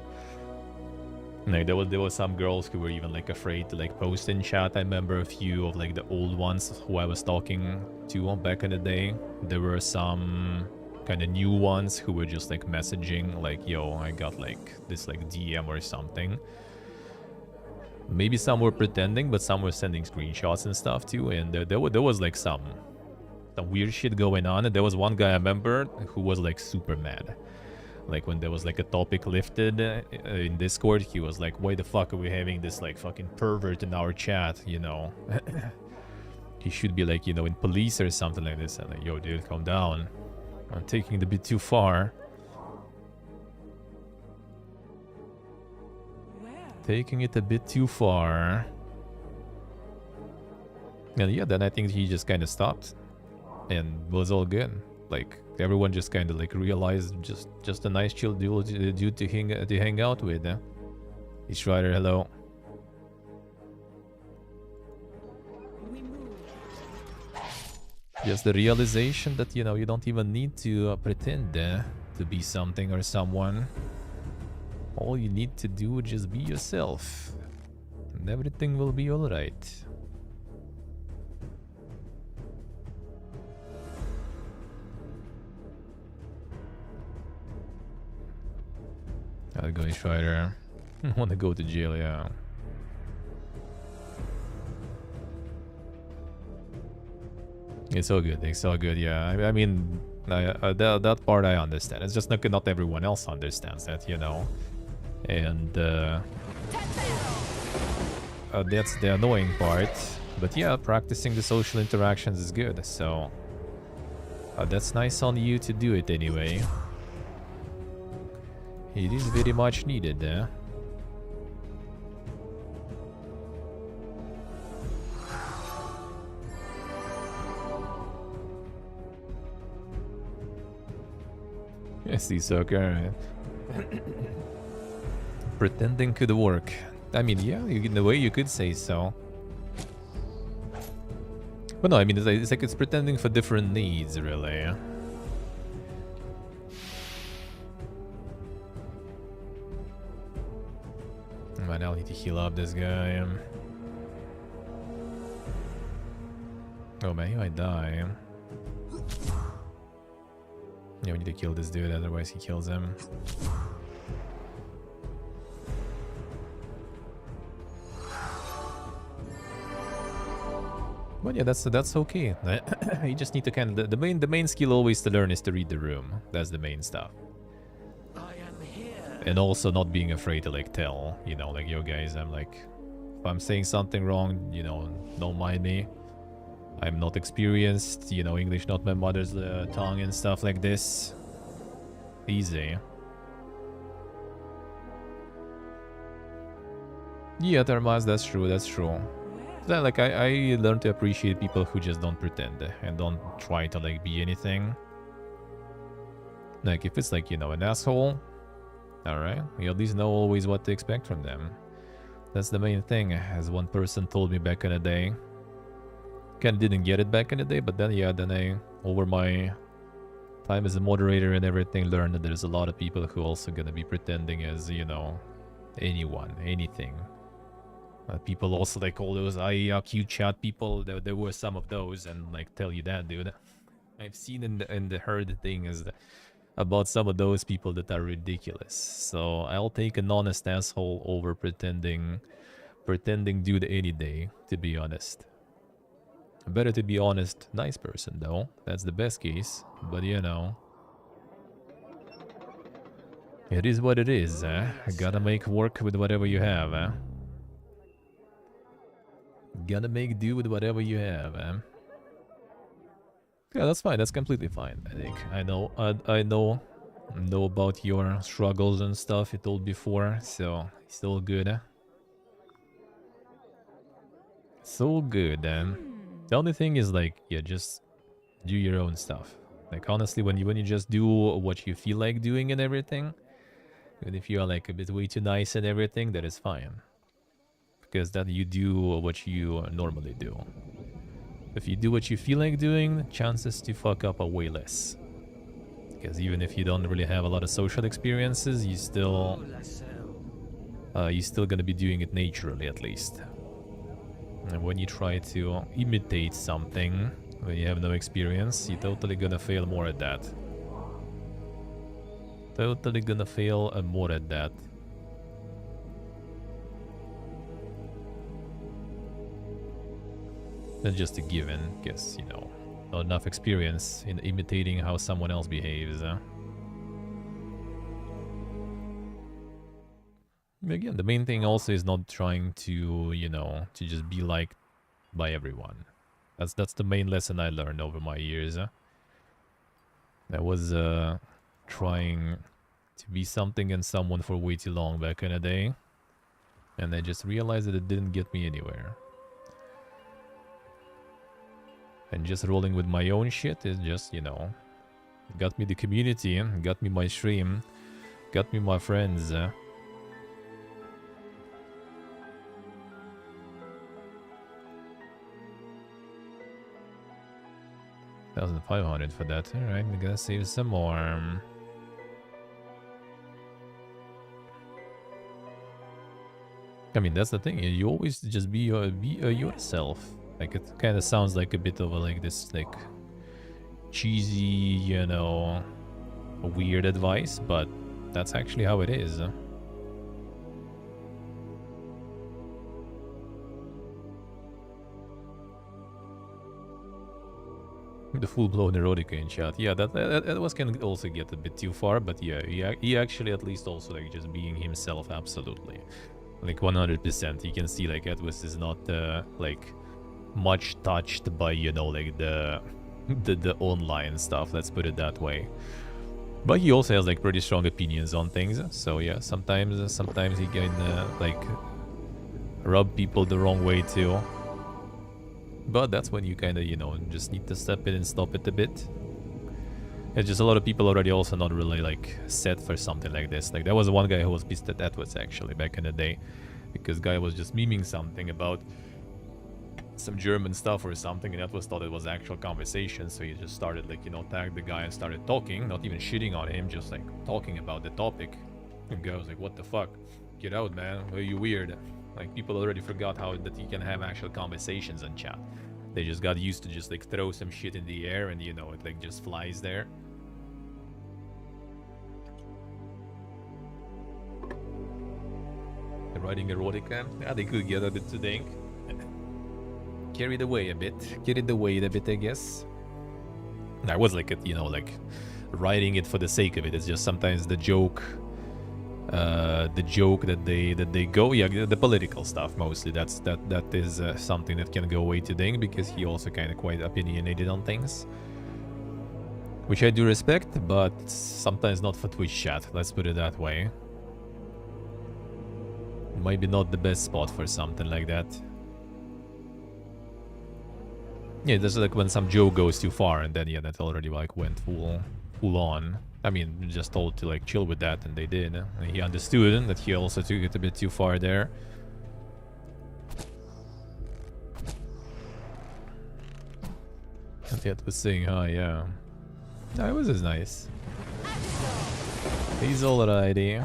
Like there was some girls who were even like afraid to like post in chat. I remember a few of like the old ones who I was talking to back in the day. There were some kind of new ones who were just like messaging like, yo, I got like this like DM or something. Maybe some were pretending, but some were sending screenshots and stuff too. And there was like some weird shit going on. And there was one guy I remember who was like super mad. Like when there was like a topic lifted in Discord, he was like, why the fuck are we having this like fucking pervert in our chat, you know? He should be like, you know, in police or something like this. And like, yo, dude, calm down. I'm taking it a bit too far. Taking it a bit too far. And yeah, then I think he just kind of stopped. And was all good. Like, everyone just kind of like realized just a nice chill dude to hang out with. Each Rider, hello. Just the realization that, you know, you don't even need to pretend to be something or someone. All you need to do is just be yourself. And everything will be alright. I'll go Strider. I want to go to jail, yeah. It's all good, yeah. I mean, that part I understand. It's just not everyone else understands that, you know. And that's the annoying part. But yeah, practicing the social interactions is good, so that's nice on you to do it anyway. It is very much needed, Yes, these soccer. Pretending could work. I mean, yeah, in a way you could say so. But no, I mean, it's like it's pretending for different needs, really. I now need to heal up this guy. Oh man, he might die. Yeah, we need to kill this dude, otherwise he kills him. But yeah, that's okay. You just need to kind of the main skill always to learn is to read the room. That's the main stuff. And also not being afraid to like tell, you know, like, yo guys, I'm like, if I'm saying something wrong, you know, don't mind me. I'm not experienced, you know, English not my mother's tongue and stuff like this. Easy. Yeah, Thermas, that's true, that's true. Then, like, I learned to appreciate people who just don't pretend and don't try to like be anything. Like, if it's like, you know, an asshole, alright, you at least know always what to expect from them. That's the main thing, as one person told me back in the day. Kinda didn't get it back in the day, but then yeah, then I, over my time as a moderator and everything, learned that there's a lot of people who also gonna be pretending as, you know, anyone, anything. People also like all those IRQ chat people, there were some of those, and like tell you that, dude. I've seen in the heard things about some of those people that are ridiculous. So I'll take an honest asshole over pretending dude any day, to be honest. Better to be honest, nice person though. That's the best case. But you know, it is what it is. Gotta make work with whatever you have. Gotta make do with whatever you have, man. Yeah, that's fine. That's completely fine. I think I know about your struggles and stuff you told before, so it's all good. So good. The only thing is like, yeah, just do your own stuff. Like honestly, when you just do what you feel like doing and everything, even if you are like a bit way too nice and everything, that is fine. Because that you do what you normally do. If you do what you feel like doing, chances to fuck up are way less. Because even if you don't really have a lot of social experiences, you still you're still gonna be doing it naturally at least. And when you try to imitate something when you have no experience, you're totally gonna fail more at that. Totally gonna fail more at that. That's just a given, because, you know, not enough experience in imitating how someone else behaves. Again, the main thing also is not trying to, you know, to just be liked by everyone. That's the main lesson I learned over my years. I was trying to be something and someone for way too long back in the day, and I just realized that it didn't get me anywhere. And just rolling with my own shit is just, you know, got me the community, got me my stream, got me my friends. 1,500 for that. Alright, we're gonna save some more. I mean, that's the thing. You always just be yourself. Like, it kind of sounds like a bit of a, like, this, like, cheesy, you know, weird advice, but that's actually how it is. The full-blown erotica in chat. Yeah, that was can also get a bit too far, but yeah, he actually at least also, like, just being himself, absolutely. Like, 100%. You can see, like, Edwis is not, like, much touched by, you know, like, the online stuff, let's put it that way. But he also has, like, pretty strong opinions on things, so yeah, sometimes he can, like, rub people the wrong way too. But that's when you kind of, you know, just need to step in and stop it a bit. It's just a lot of people already also not really, like, set for something like this. Like, there was one guy who was pissed at Edwards, actually, back in the day. Because guy was just memeing something about some German stuff or something, and Edwards thought it was actual conversation, so he just started, like, you know, tagged the guy and started talking, not even shitting on him, just, like, talking about the topic. And the guy was like, what the fuck? Get out, man. Are you weird? Like, people already forgot how that you can have actual conversations in chat. They just got used to just, like, throw some shit in the air and, you know, it, like, just flies there. Writing erotica? Yeah, they could get a bit too dank. Carried away a bit, I guess. I was like, you know, like, writing it for the sake of it. It's just sometimes the joke that they go, yeah, the political stuff mostly. That is something that can go way too dang, because he also kind of quite opinionated on things, which I do respect, but sometimes not for Twitch chat. Let's put it that way. Maybe not the best spot for something like that. Yeah, that's like when some joke goes too far, and then, yeah, that already, like, went full on. I mean, just told to, like, chill with that, and they did. And he understood that he also took it a bit too far there. And yet was saying hi, yeah. No, it was as nice. He's alrighty.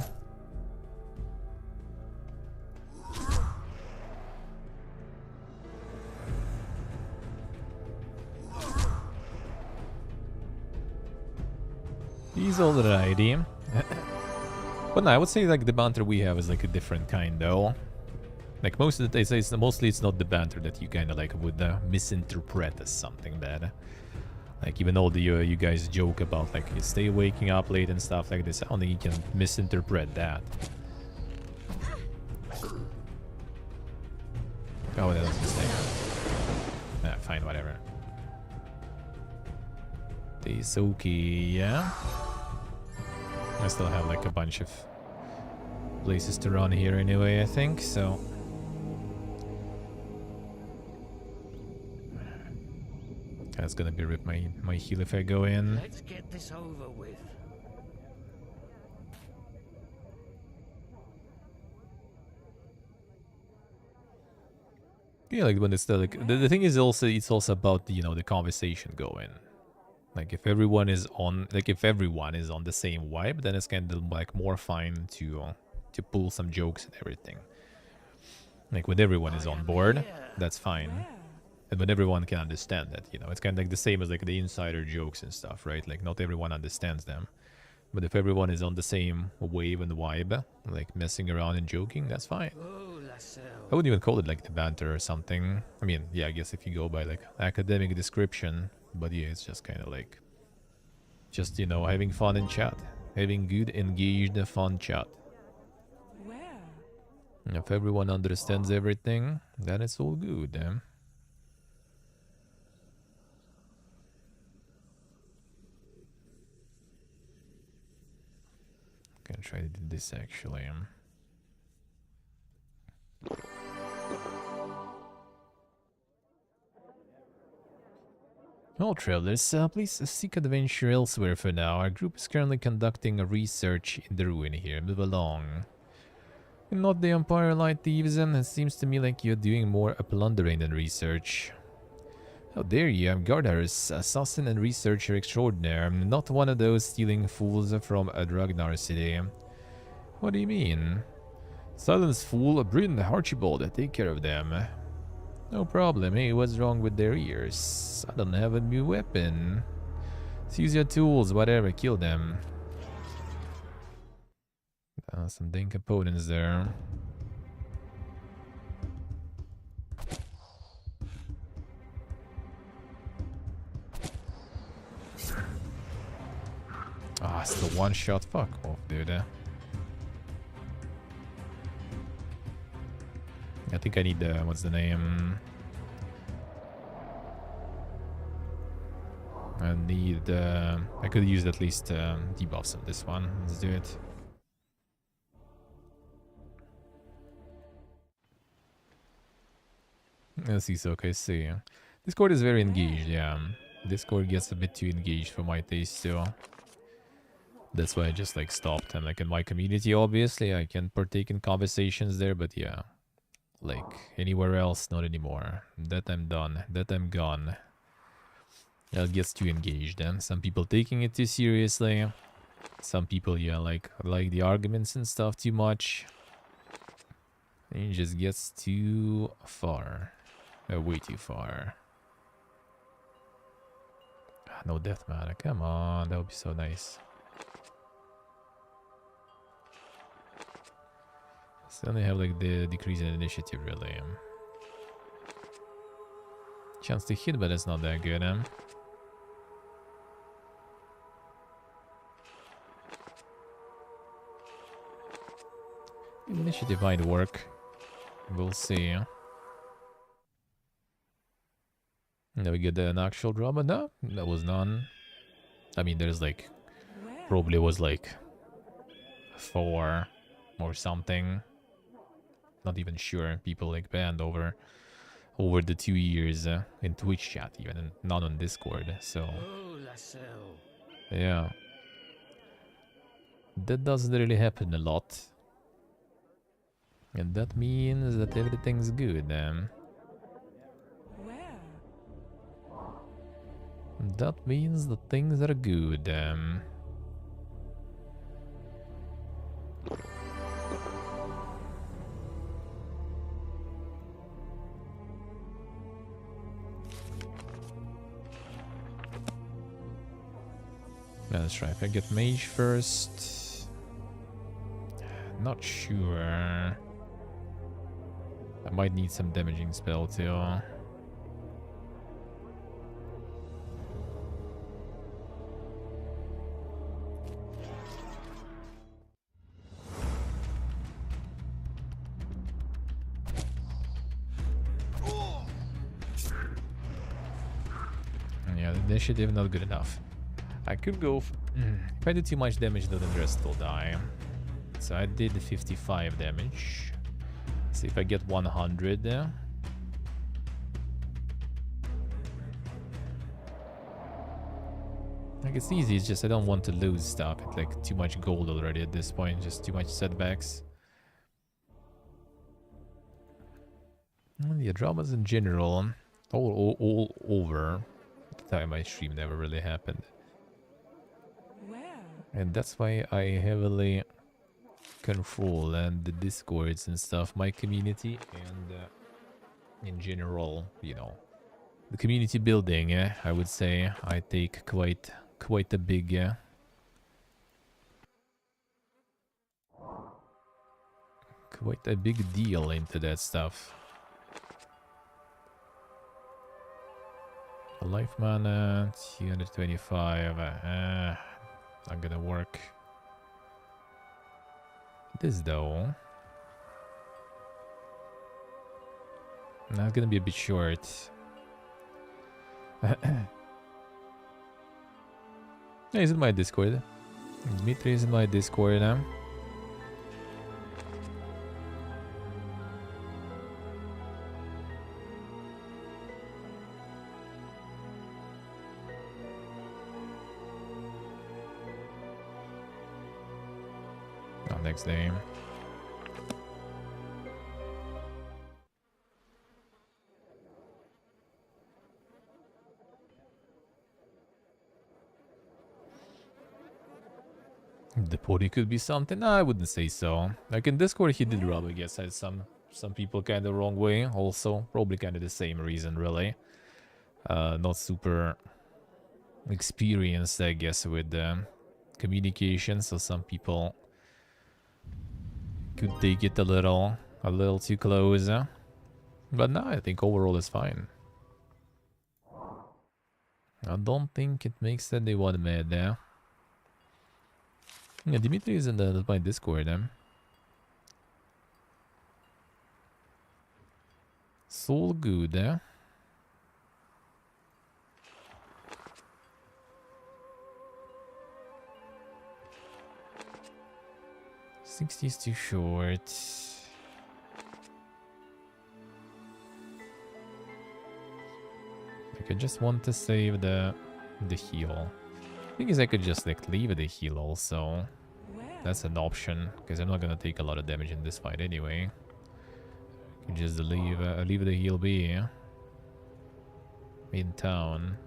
He's alrighty. But no, I would say, like, the banter we have is, like, a different kind, though. Like, most of the days, mostly it's not the banter that you kind of, like, would misinterpret as something bad. Like, even though you guys joke about, like, you stay waking up late and stuff like this, I don't think you can misinterpret that. Oh, that was a mistake. fine, whatever. It's okay, yeah. I still have like a bunch of places to run here anyway, I think, so. That's gonna be rip my heal if I go in. Let's get this over with. Yeah, like when it's like the thing is also it's also about the, you know, the conversation going. Like if everyone is on the same vibe, then it's kind of like more fine to pull some jokes and everything. Like when everyone is on board, that's fine. Where? And when everyone can understand that, you know, it's kind of like the same as like the insider jokes and stuff, right? Like not everyone understands them. But if everyone is on the same wave and vibe, like messing around and joking, that's fine. Oh, Lassell. I wouldn't even call it like the banter or something. I mean, yeah, I guess if you go by like academic description, but yeah, it's just kind of like, just, you know, having fun in chat. Having good, engaged, fun chat. Where? And if everyone understands everything, then it's all good. Gonna try to do this actually. Well, travelers, please seek adventure elsewhere for now. Our group is currently conducting a research in the ruin here. Move along. You're not the Empire Light Thieves, and it seems to me like you're doing more plundering than research. How dare you? I'm Gardhar's assassin and researcher extraordinaire. I'm not one of those stealing fools from a Dragnar city. What do you mean? Silence, fool. Bryn, Archibald, take care of them. No problem. Hey, what's wrong with their ears? I don't have a new weapon. Let's use your tools, whatever. Kill them. Some dang components there. Ah, it's the one shot. Fuck off, dude. I think I need what's the name? I need I could use at least debuffs on this one. Let's do it. Let's see, so okay, see. Discord is very engaged, yeah. Discord gets a bit too engaged for my taste too. That's why I just like stopped. And like in my community, obviously, I can partake in conversations there, but yeah. Like anywhere else, not anymore. That I'm done. That I'm gone. It gets too engaged, and some people taking it too seriously. Some people, yeah, like the arguments and stuff too much. And it just gets too far. Way too far. No death mana. Come on, that would be so nice. So only have like the decrease in initiative really. Chance to hit, but that's not that good. Initiative might work. We'll see. Now we get an actual drama. No, that was none. I mean, there's like Where? probably was like 4 or something. Not even sure. People like banned over the 2 years in Twitch chat even, and not on Discord. So Oh, Lassell. yeah, that doesn't really happen a lot, and that means that everything's good. Where? That means that things are good. Let's try if I get mage first. Not sure. I might need some damaging spell too. Initiative not good enough. I could go... if I do too much damage, though, then the rest will die. So I did 55 damage. See if I get 100 there. Like, it's easy, it's just I don't want to lose stuff. It's like too much gold already at this point, just too much setbacks. The dramas in general, all over. At the time I streamed never really happened. Where? And that's why I heavily control and the discords and stuff, my community, and in general, you know, the community building, I would say I take quite a big quite a big deal into that stuff. A life mana 225, not gonna work. This though, not gonna be a bit short. He's in my Discord. Dmitry is in my Discord now. Next name. The pony could be something. No, I wouldn't say so. Like in Discord, he did rub, I guess, had some people kind of wrong way. Also, probably kind of the same reason, really. Not super experienced, I guess, with communication. So some people could take it a little too close. But no, I think overall it's fine. I don't think it makes anyone mad there. Yeah, Dimitri is in my Discord. It's all good. 60 is too short. Like, I just want to save the heal. Thing is, I could just like leave the heal also. That's an option, because I'm not gonna take a lot of damage in this fight anyway. I can just leave the heal be in town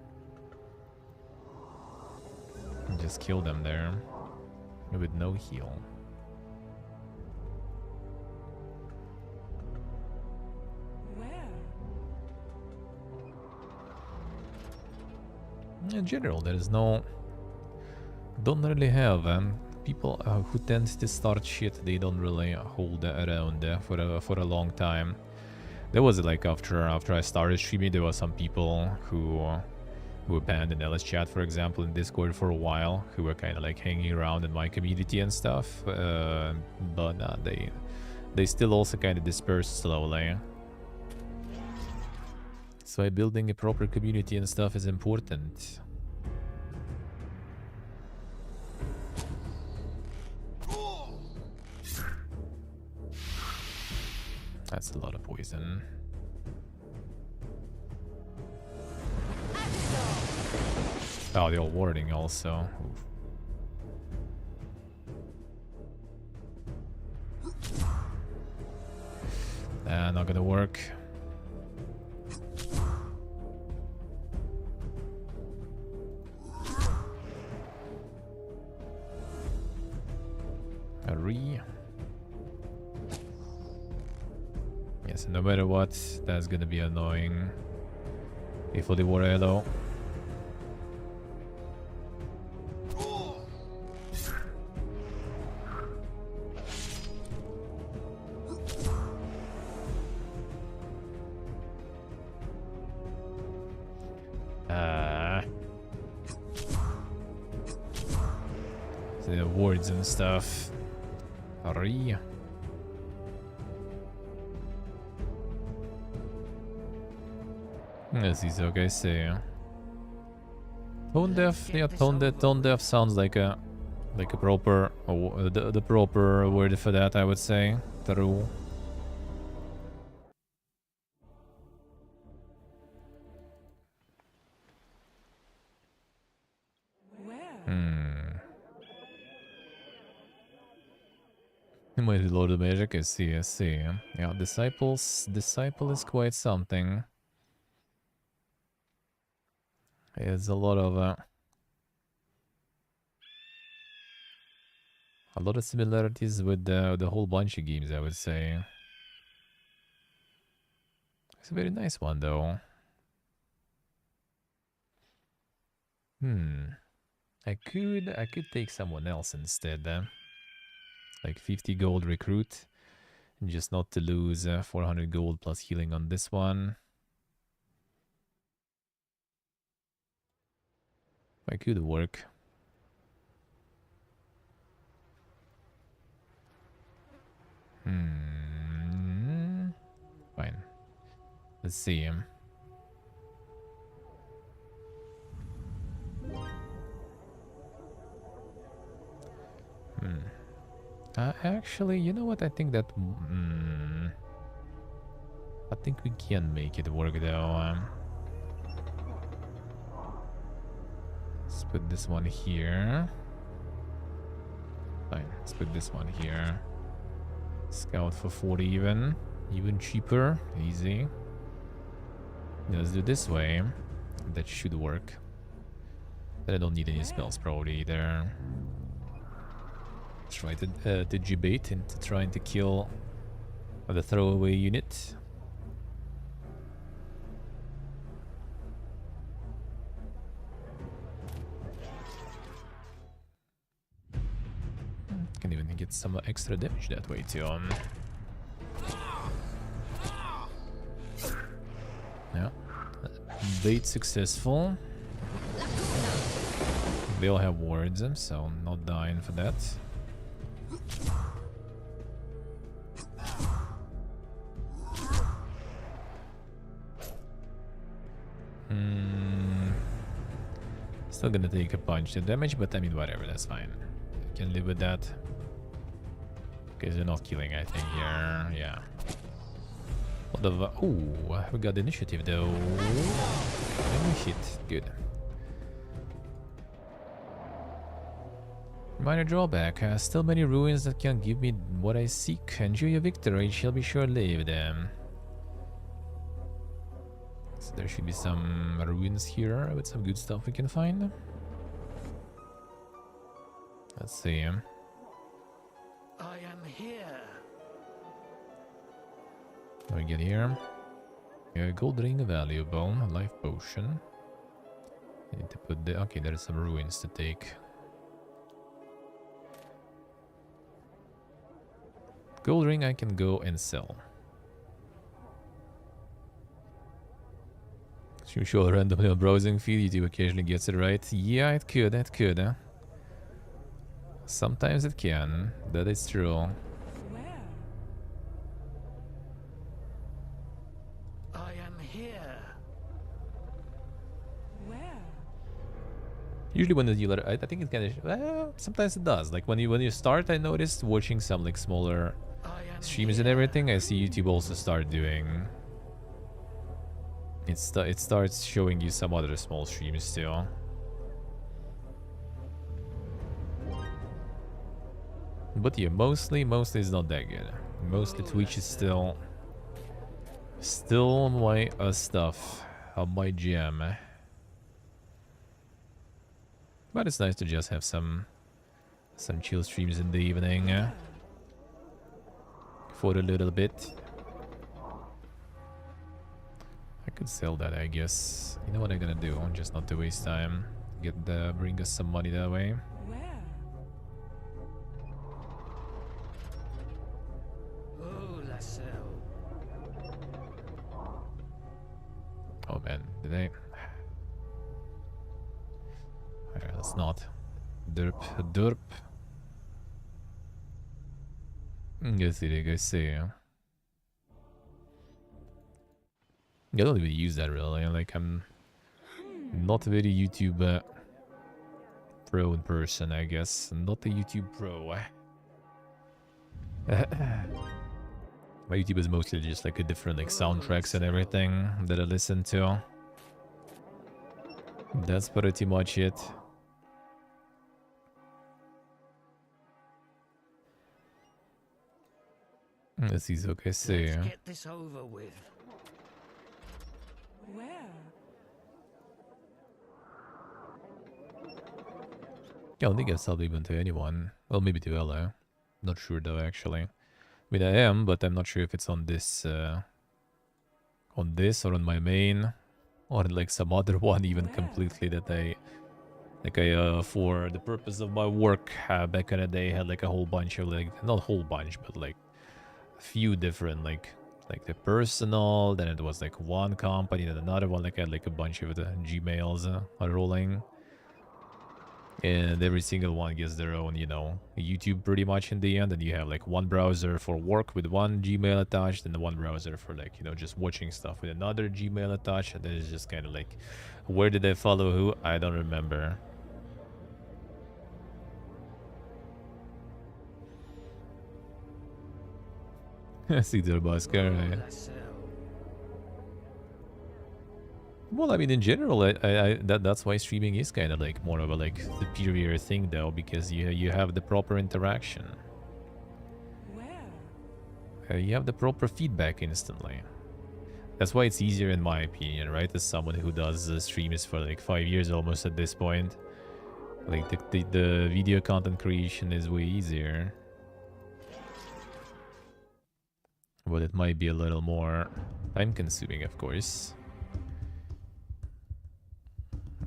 and just kill them there with no heal. In general, there is no... Don't really have people who tend to start shit. They don't really hold around for a long time. There was like after I started streaming, there were some people who were banned in LS chat, for example, in Discord for a while, who were kind of like hanging around in my community and stuff. But they still also kind of dispersed slowly. So building a proper community and stuff is important. That's a lot of poison. Oh, the old warding also. Oof. Not gonna work. Yes, no matter what, that's gonna be annoying. If only were hello. The awards and stuff. Hurry. This is okay, see. Tone deaf, yeah, tone deaf sounds like a proper the proper word for that, I would say. True. Where? Might reload the magic. I see. I see. Yeah, disciple is quite something. It's a lot of similarities with the whole bunch of games, I would say. It's a very nice one, though. I could take someone else instead. Like 50 gold recruit, just not to lose 400 gold plus healing on this one. I could work. Fine. Let's see him. Actually, you know what? I think that... I think we can make it work, though. Let's put this one here. Fine, let's put this one here. Scout for 40 even. Even cheaper. Easy. Let's do this way. That should work. But I don't need any spells probably either. Try to debate into trying to kill the throwaway unit. Can even get some extra damage that way too. Yeah, bait successful. They all have wards, so I'm not dying for that. Still gonna take a bunch of damage, but I mean whatever, that's fine. I can live with that. Because they're not killing, I think, here. Yeah. What of... oh, we got the initiative though. Hit. Good. Minor drawback. Still many ruins that can give me what I seek. Enjoy your victory, it shall be short-lived. So there should be some ruins here with some good stuff we can find. Let's see. I am here. What do we get here? A gold ring, valuable. A life potion. I need to put the... okay, there are some ruins to take. Gold ring I can go and sell. Should show randomly on browsing feed, YouTube occasionally gets it right. Yeah, it could. Sometimes it can. That is true. Where? I am here. Where? Usually when the dealer, I think it kind of, well, sometimes it does. Like when you start, I noticed watching some like smaller streams and everything. I see YouTube also start doing. It starts showing you some other small streams too. But yeah, mostly it's not that good. Mostly Twitch is still my stuff, my jam. But it's nice to just have some chill streams in the evening for a little bit. I could sell that, I guess. You know what I'm gonna do? Just not to waste time. Bring us some money that way. Where? Oh, Lassell. Oh man, did I? Alright, let's not. Derp. Go see. I don't even use that really. Like I'm not very YouTube pro person, I guess. Not a YouTube pro. My YouTube is mostly just like a different like soundtracks and everything that I listen to. That's pretty much it. This is okay. See. Let's get this over with. Where? I don't think I've sold even to anyone. Well, maybe to Ella. Not sure though, actually. I mean, I am, but I'm not sure if it's on this or on my main, or like some other one even completely that I, for the purpose of my work back in the day, had like a whole bunch of like, not a whole bunch, but like a few different like the personal, then it was like one company, then another one, like I had like a bunch of the Gmails rolling. And every single one gets their own, you know, YouTube pretty much in the end. And you have like one browser for work with one Gmail attached, and the one browser for like, you know, just watching stuff with another Gmail attached. And then it's just kind of like, where did I follow who? I don't remember. See the Bascar, right? Well, I mean, in general, that's why streaming is kind of like more of a like superior thing, though, because you have the proper interaction. Where? You have the proper feedback instantly. That's why it's easier, in my opinion, right? As someone who does streams for like 5 years almost at this point, like the video content creation is way easier. But it might be a little more time-consuming, of course.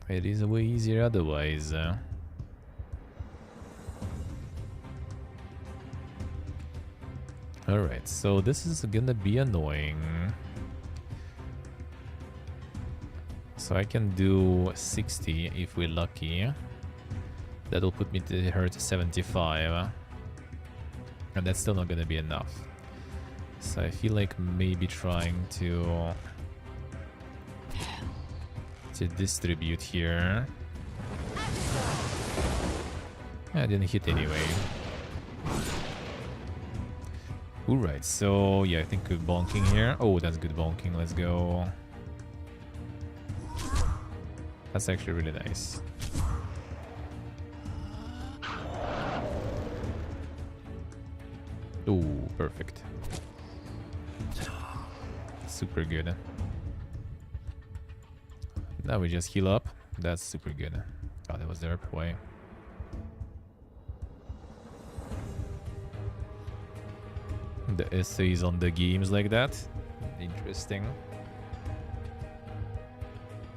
It is way easier otherwise. Alright, so this is gonna be annoying. So I can do 60 if we're lucky. That'll put me to her to 75. And that's still not gonna be enough. So I feel like maybe trying to distribute here. I didn't hit anyway. Alright, so yeah, I think good bonking here. Oh, that's good bonking. Let's go. That's actually really nice. Oh, perfect. Super good. Now we just heal up. That's super good. Oh, that was the herb way. The essays on the games like that. Interesting.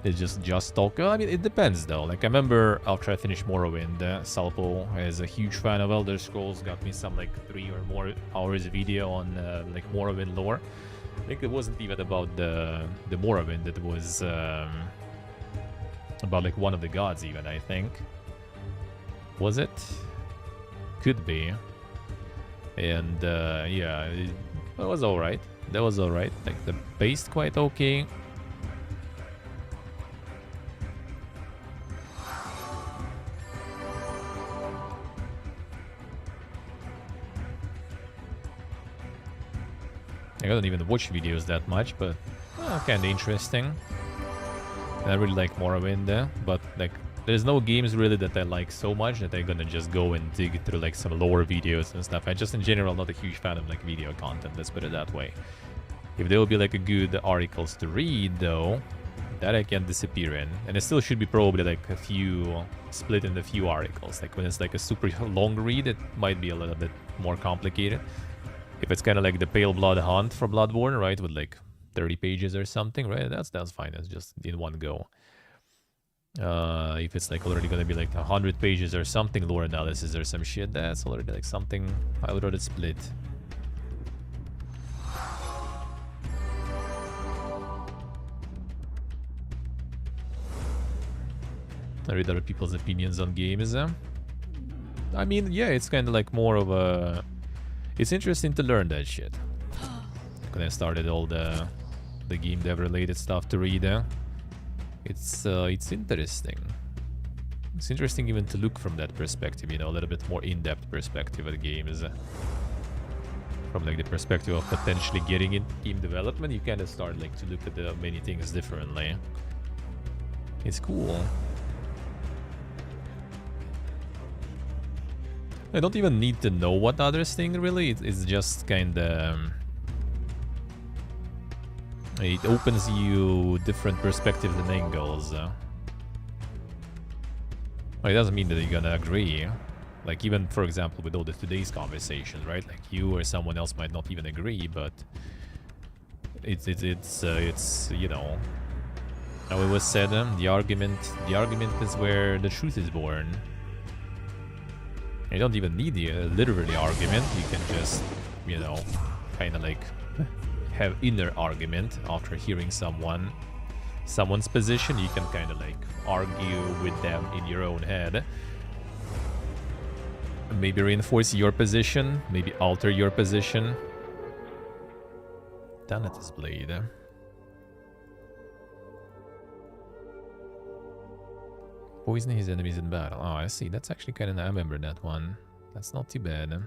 It's just talk. Well, I mean, it depends though. Like I remember after I finished Morrowind, Salpo is a huge fan of Elder Scrolls. Got me some like 3 or more hours video on like Morrowind lore. I think it wasn't even about the Morrowind. It was about like one of the gods even, I think. Was it? Could be. And yeah, that was alright. That was alright. Like the base quite okay. I don't even watch videos that much, but kind of interesting. And I really like Morrowind, but like there's no games really that I like so much that I'm gonna just go and dig through like some lore videos and stuff. I just in general not a huge fan of like video content, let's put it that way. If there will be like a good articles to read though, that I can disappear in. And it still should be probably like a few, split into a few articles. Like when it's like a super long read, it might be a little bit more complicated. If it's kind of like the Pale Blood Hunt for Bloodborne, right, with like 30 pages or something, right, that's fine. It's just in one go. If it's like already gonna be like 100 pages or something, lore analysis or some shit, that's already like something I would rather split. I read other people's opinions on games. I mean, yeah, it's kind of like more of a... It's interesting to learn that shit. When I started all the game dev related stuff to read, it's interesting. It's interesting even to look from that perspective, you know, a little bit more in-depth perspective of the games. From like the perspective of potentially getting in game development, you kind of start like to look at the many things differently. It's cool. I don't even need to know what others think, really. It's just kind of... it opens you different perspectives and angles. Well, it doesn't mean that you're gonna agree. Like, even, for example, with all the today's conversation, right? Like, you or someone else might not even agree, but... It's you know... How it was said, the argument is where the truth is born. You don't even need the literally argument. You can just, you know, kind of like have inner argument after hearing someone's position. You can kind of like argue with them in your own head. Maybe reinforce your position. Maybe alter your position. Damn it, this blade. Poisoning his enemies in battle. Oh, I see. That's actually kind of... I remember that one. That's not too bad.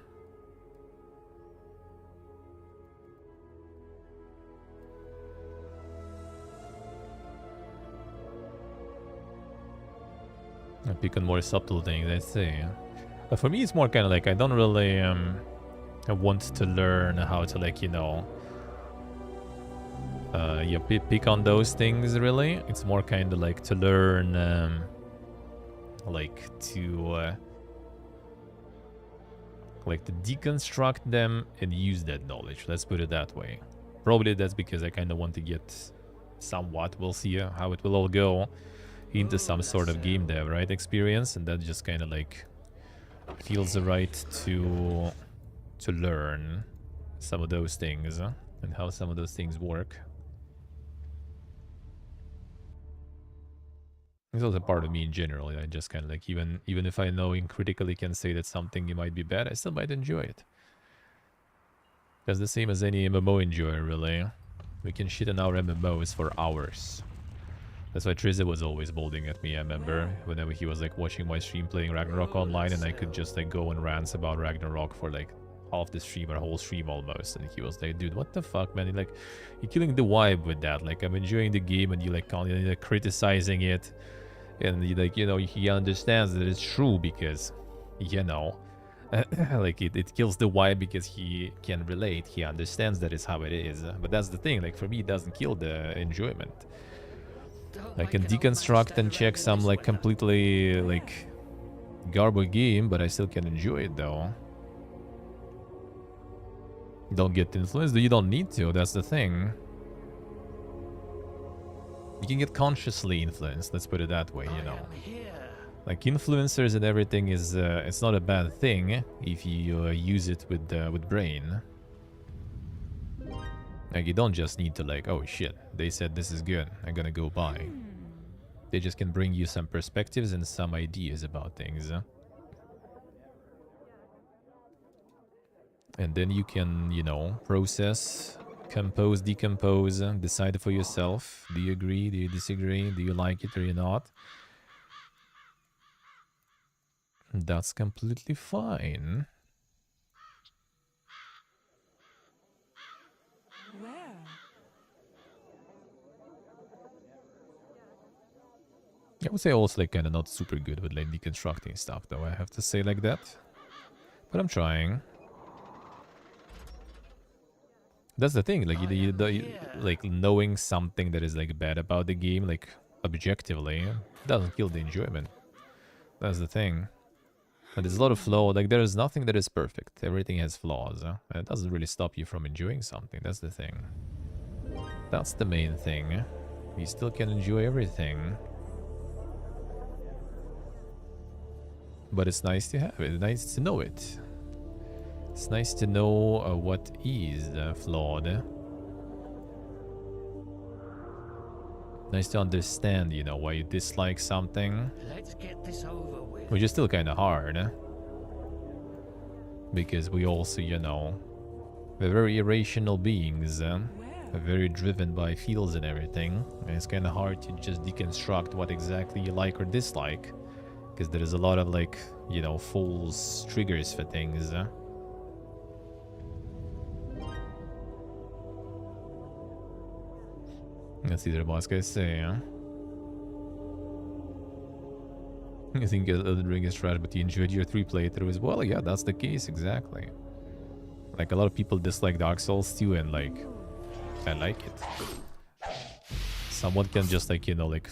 I pick on more subtle things, I see. But for me, it's more kind of like I don't really I want to learn how to, like, you know... yeah, pick on those things, really. It's more kind of like to learn... like to deconstruct them and use that knowledge. Let's put it that way. Probably that's because I kind of want to get somewhat, we'll see how it will all go, into some sort of game dev, right, experience, and that just kind of like feels right to learn some of those things and how some of those things work. It's also part of me in general. I just kind of like, even if I know and critically can say that something might be bad, I still might enjoy it. That's the same as any MMO enjoyer, really. We can shit on our MMOs for hours. That's why Trizzy was always bolting at me, I remember. Whenever he was like watching my stream playing Ragnarok online, and I could just like go and rant about Ragnarok for like half the stream or whole stream almost. And he was like, dude, what the fuck, man? You're killing the vibe with that. Like, I'm enjoying the game and you like constantly like criticizing it. And like, you know, he understands that it's true because, you know, like it kills the vibe because he can relate. He understands that is how it is. But that's the thing. Like, for me, it doesn't kill the enjoyment. I can deconstruct and check some like completely like garbage game, but I still can enjoy it though. Don't get influenced. You don't need to. That's the thing. You can get consciously influenced, let's put it that way, you know. Like influencers and everything is, it's not a bad thing if you use it with brain. Like you don't just need to like, oh shit, they said this is good, I'm gonna go buy. They just can bring you some perspectives and some ideas about things. And then you can, you know, process... compose, decompose, decide for yourself. Do you agree? Do you disagree? Do you like it or you not? That's completely fine. Where? I would say also like kind of not super good with like deconstructing stuff though, I have to say like that. But I'm trying. That's the thing, like like knowing something that is like bad about the game, like objectively, doesn't kill the enjoyment. That's the thing. And there's a lot of flaw. Like there is nothing that is perfect. Everything has flaws, and it doesn't really stop you from enjoying something. That's the thing. That's the main thing. You still can enjoy everything. But it's nice to have it. It's nice to know it. It's nice to know what is flawed. Nice to understand, you know, why you dislike something. Let's get this over with. Which is still kind of hard. Because we also, you know, we're very irrational beings. We're very driven by feels and everything. And it's kind of hard to just deconstruct what exactly you like or dislike. Because there is a lot of like, you know, false triggers for things. Let's see what the boss guys say, huh? I think Elden Ring is trash, but you enjoyed your 3 playthrough as well. Yeah, that's the case, exactly. Like, a lot of people dislike Dark Souls too, and like, I like it. Someone can just like, you know, like,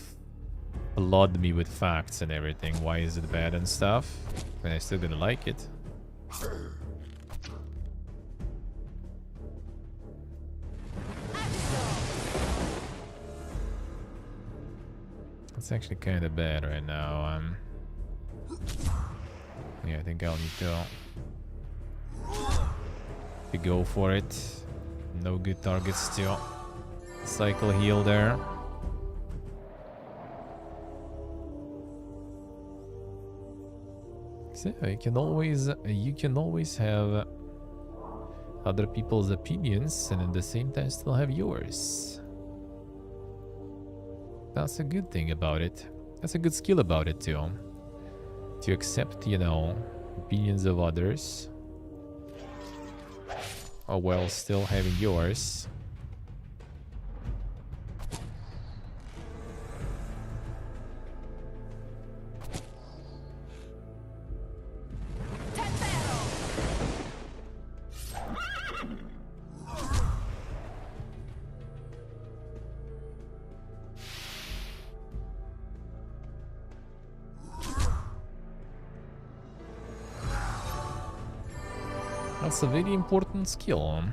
flood me with facts and everything. Why is it bad and stuff? And I still gonna like it. It's actually kind of bad right now. Yeah, I think I'll need to go for it. No good targets to cycle heal there. So you can always have other people's opinions and at the same time still have yours. That's a good thing about it. That's a good skill about it too. To accept, you know, opinions of others, while still having yours. That's a very important skill.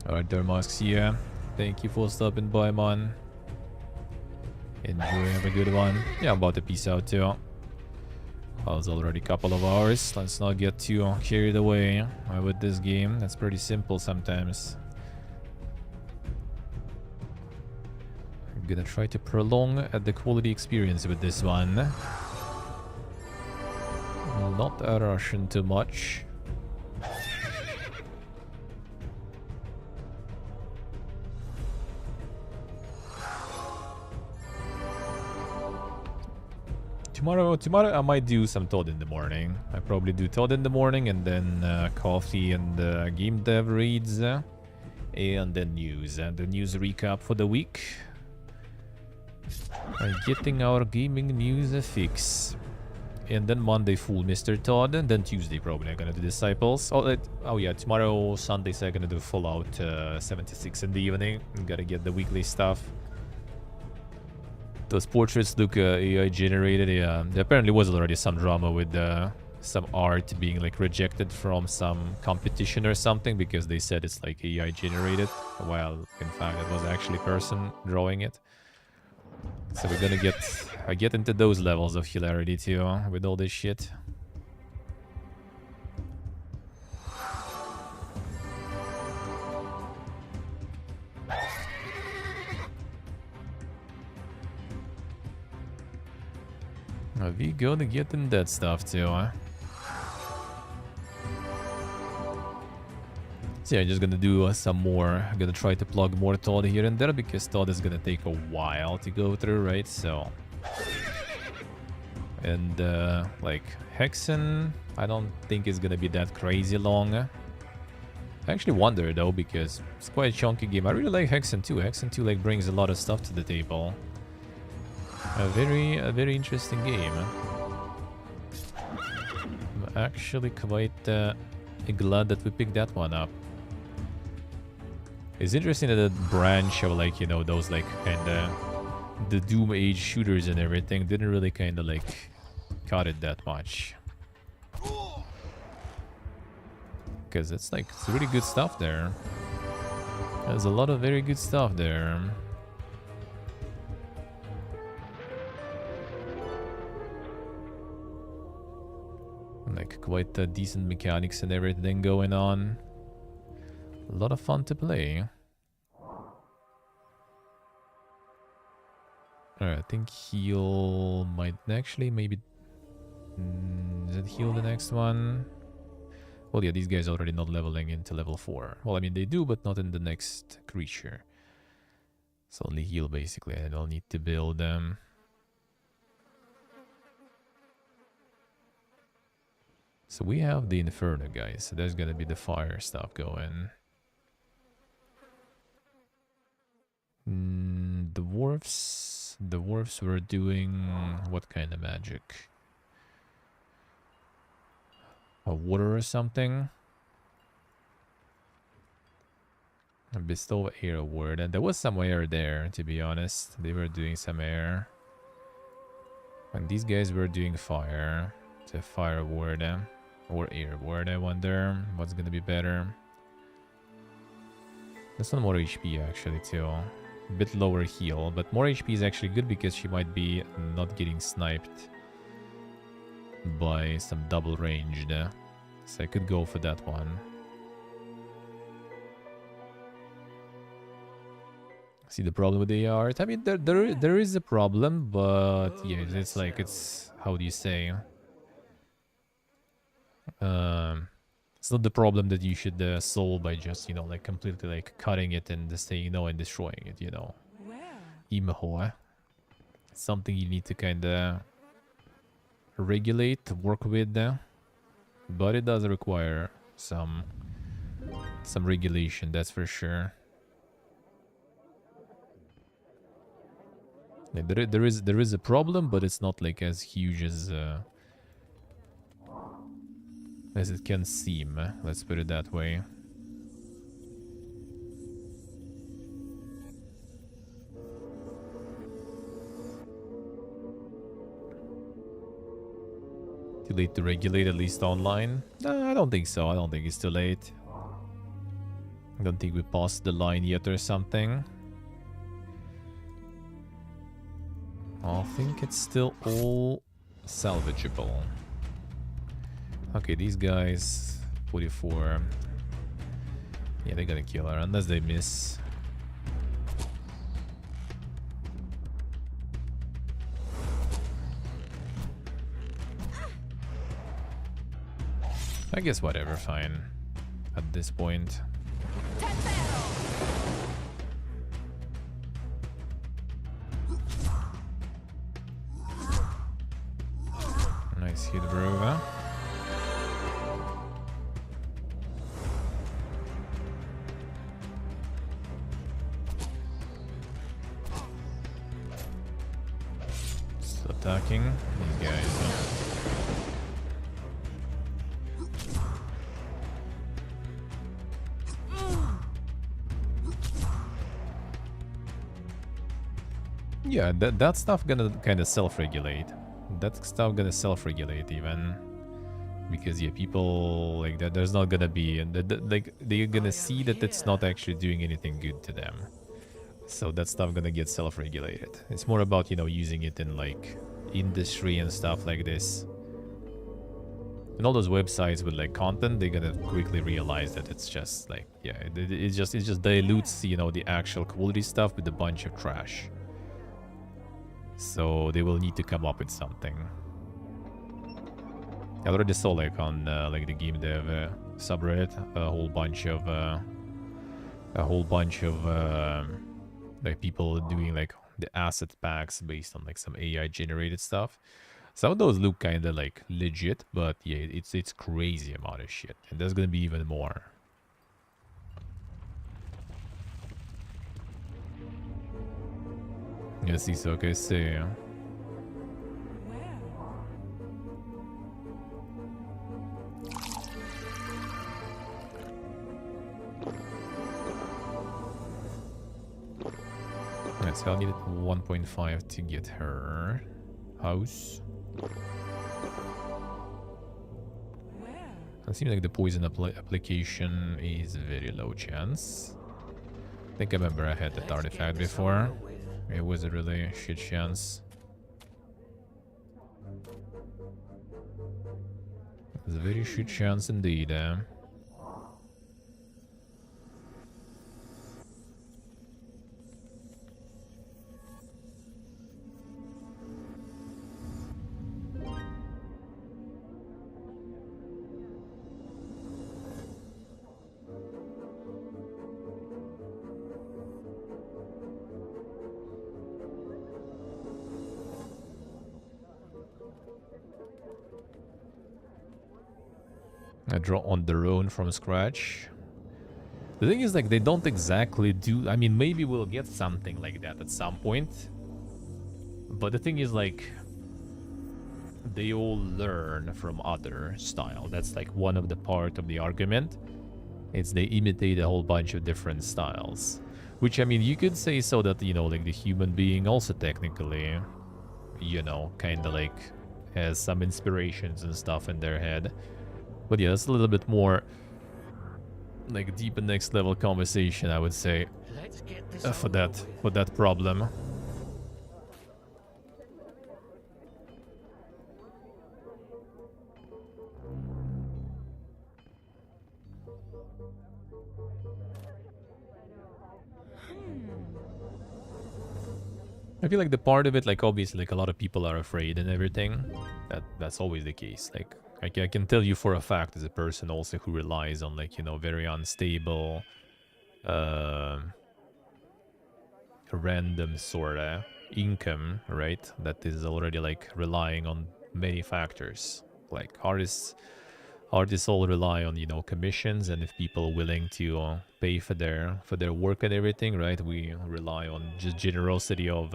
Alright, Dermask's here. Thank you for stopping by, man. Enjoy, have a good one. Yeah, I'm about to peace out too. Well, it's already a couple of hours. Let's not get too carried away with this game. That's pretty simple sometimes. I'm gonna try to prolong the quality experience with this one. Not rushing too much. Tomorrow I might do some Todd in the morning. I probably do Todd in the morning and then coffee and game dev reads and then news. And the news recap for the week. Getting our gaming news fix. And then Monday full Mr. Todd. And then Tuesday probably I'm gonna do Disciples. Oh yeah, tomorrow Sunday so I'm gonna do Fallout 76 in the evening. Gotta get the weekly stuff. Those portraits look AI generated. Yeah, there apparently was already some drama with some art being like rejected from some competition or something because they said it's like AI generated, while in fact it was actually a person drawing it. So we're gonna get into those levels of hilarity too with all this shit. We gonna get in that stuff too, huh? So yeah, I'm just gonna do some more. I'm gonna try to plug more Todd here and there because Todd is gonna take a while to go through, right? So, and like Hexen, I don't think it's gonna be that crazy long. I actually wonder though because it's quite a chunky game. I really like Hexen too. Hexen 2 like brings a lot of stuff to the table. A very interesting game. I'm actually quite glad that we picked that one up. It's interesting that the branch of like, you know, those like kinda the Doom Age shooters and everything didn't really kinda like cut it that much. Because it's like it's really good stuff there. There's a lot of very good stuff there. Like quite decent mechanics and everything going on. A lot of fun to play. Alright, I think heal might actually maybe Does it heal the next one? Well, yeah, these guys are already not leveling into level 4. Well, I mean, they do, but not in the next creature. It's only heal, basically. I don't need to build them. So we have the Inferno, guys. So there's gonna be the fire stuff going. The dwarves. The dwarves were doing what kind of magic? A water or something? A bestow air word. And there was some air there, to be honest. They were doing some air. And these guys were doing fire. It's a fire word. Or air word, I wonder. What's gonna be better? This one more HP actually too. A bit lower heal, but more HP is actually good because she might be not getting sniped by some double ranged. So I could go for that one. See the problem with the art? I mean, there is a problem, but yeah, it's like, it's, how do you say? It's not the problem that you should solve by just, you know, like completely like cutting it and just saying no and destroying it, you know. Imaho. It's something you need to kind of regulate, work with, but it does require some regulation, that's for sure. Yeah, there is a problem, but it's not like as huge as it can seem. Let's put it that way. Too late to regulate, at least online? No, I don't think so. I don't think it's too late. I don't think we passed the line yet or something. I think it's still all salvageable. Okay, these guys, 44. Yeah, they're gonna kill her unless they miss. I guess whatever, fine. At this point. Nice hit, bro. Still attacking these guys. Yeah, that stuff gonna kind of self-regulate. That stuff gonna self-regulate even, because yeah, people like that. There's not gonna be, and like they're gonna see that it's not actually doing anything good to them. So that stuff gonna get self-regulated. It's more about, you know, using it in like industry and stuff like this. And all those websites with like content, they're gonna quickly realize that it's just like, yeah, it just dilutes, you know, the actual quality stuff with a bunch of trash. So they will need to come up with something. I already saw like on like the game dev subreddit a whole bunch of like people doing like the asset packs based on like some AI generated stuff. Some of those look kind of like legit, but yeah, it's crazy amount of shit, and there's gonna be even more. Yes, sí, so que sí. Right, so I needed 1.5 to get her house. It seems like the poison application is very low chance. I think I remember I had that artifact before. It was a really shit chance. It was a very shit chance indeed. draw on their own from scratch. The thing is, like, they don't exactly do... I mean, maybe we'll get something like that at some point. But the thing is, like, they all learn from other style. That's, like, one of the part of the argument. It's they imitate a whole bunch of different styles. Which, I mean, you could say so that, you know, like, the human being also technically, you know, kind of, like, has some inspirations and stuff in their head. But yeah, that's a little bit more... like deep and next level conversation, I would say, Let's get this for over that problem. I feel like the part of it, like obviously, like a lot of people are afraid and everything. That's always the case. Like I can tell you for a fact, as a person also who relies on, like, you know, very unstable, random sorta income, right? That is already like relying on many factors. Like artists all rely on, you know, commissions, and if people are willing to pay for their work and everything, right? We rely on just generosity of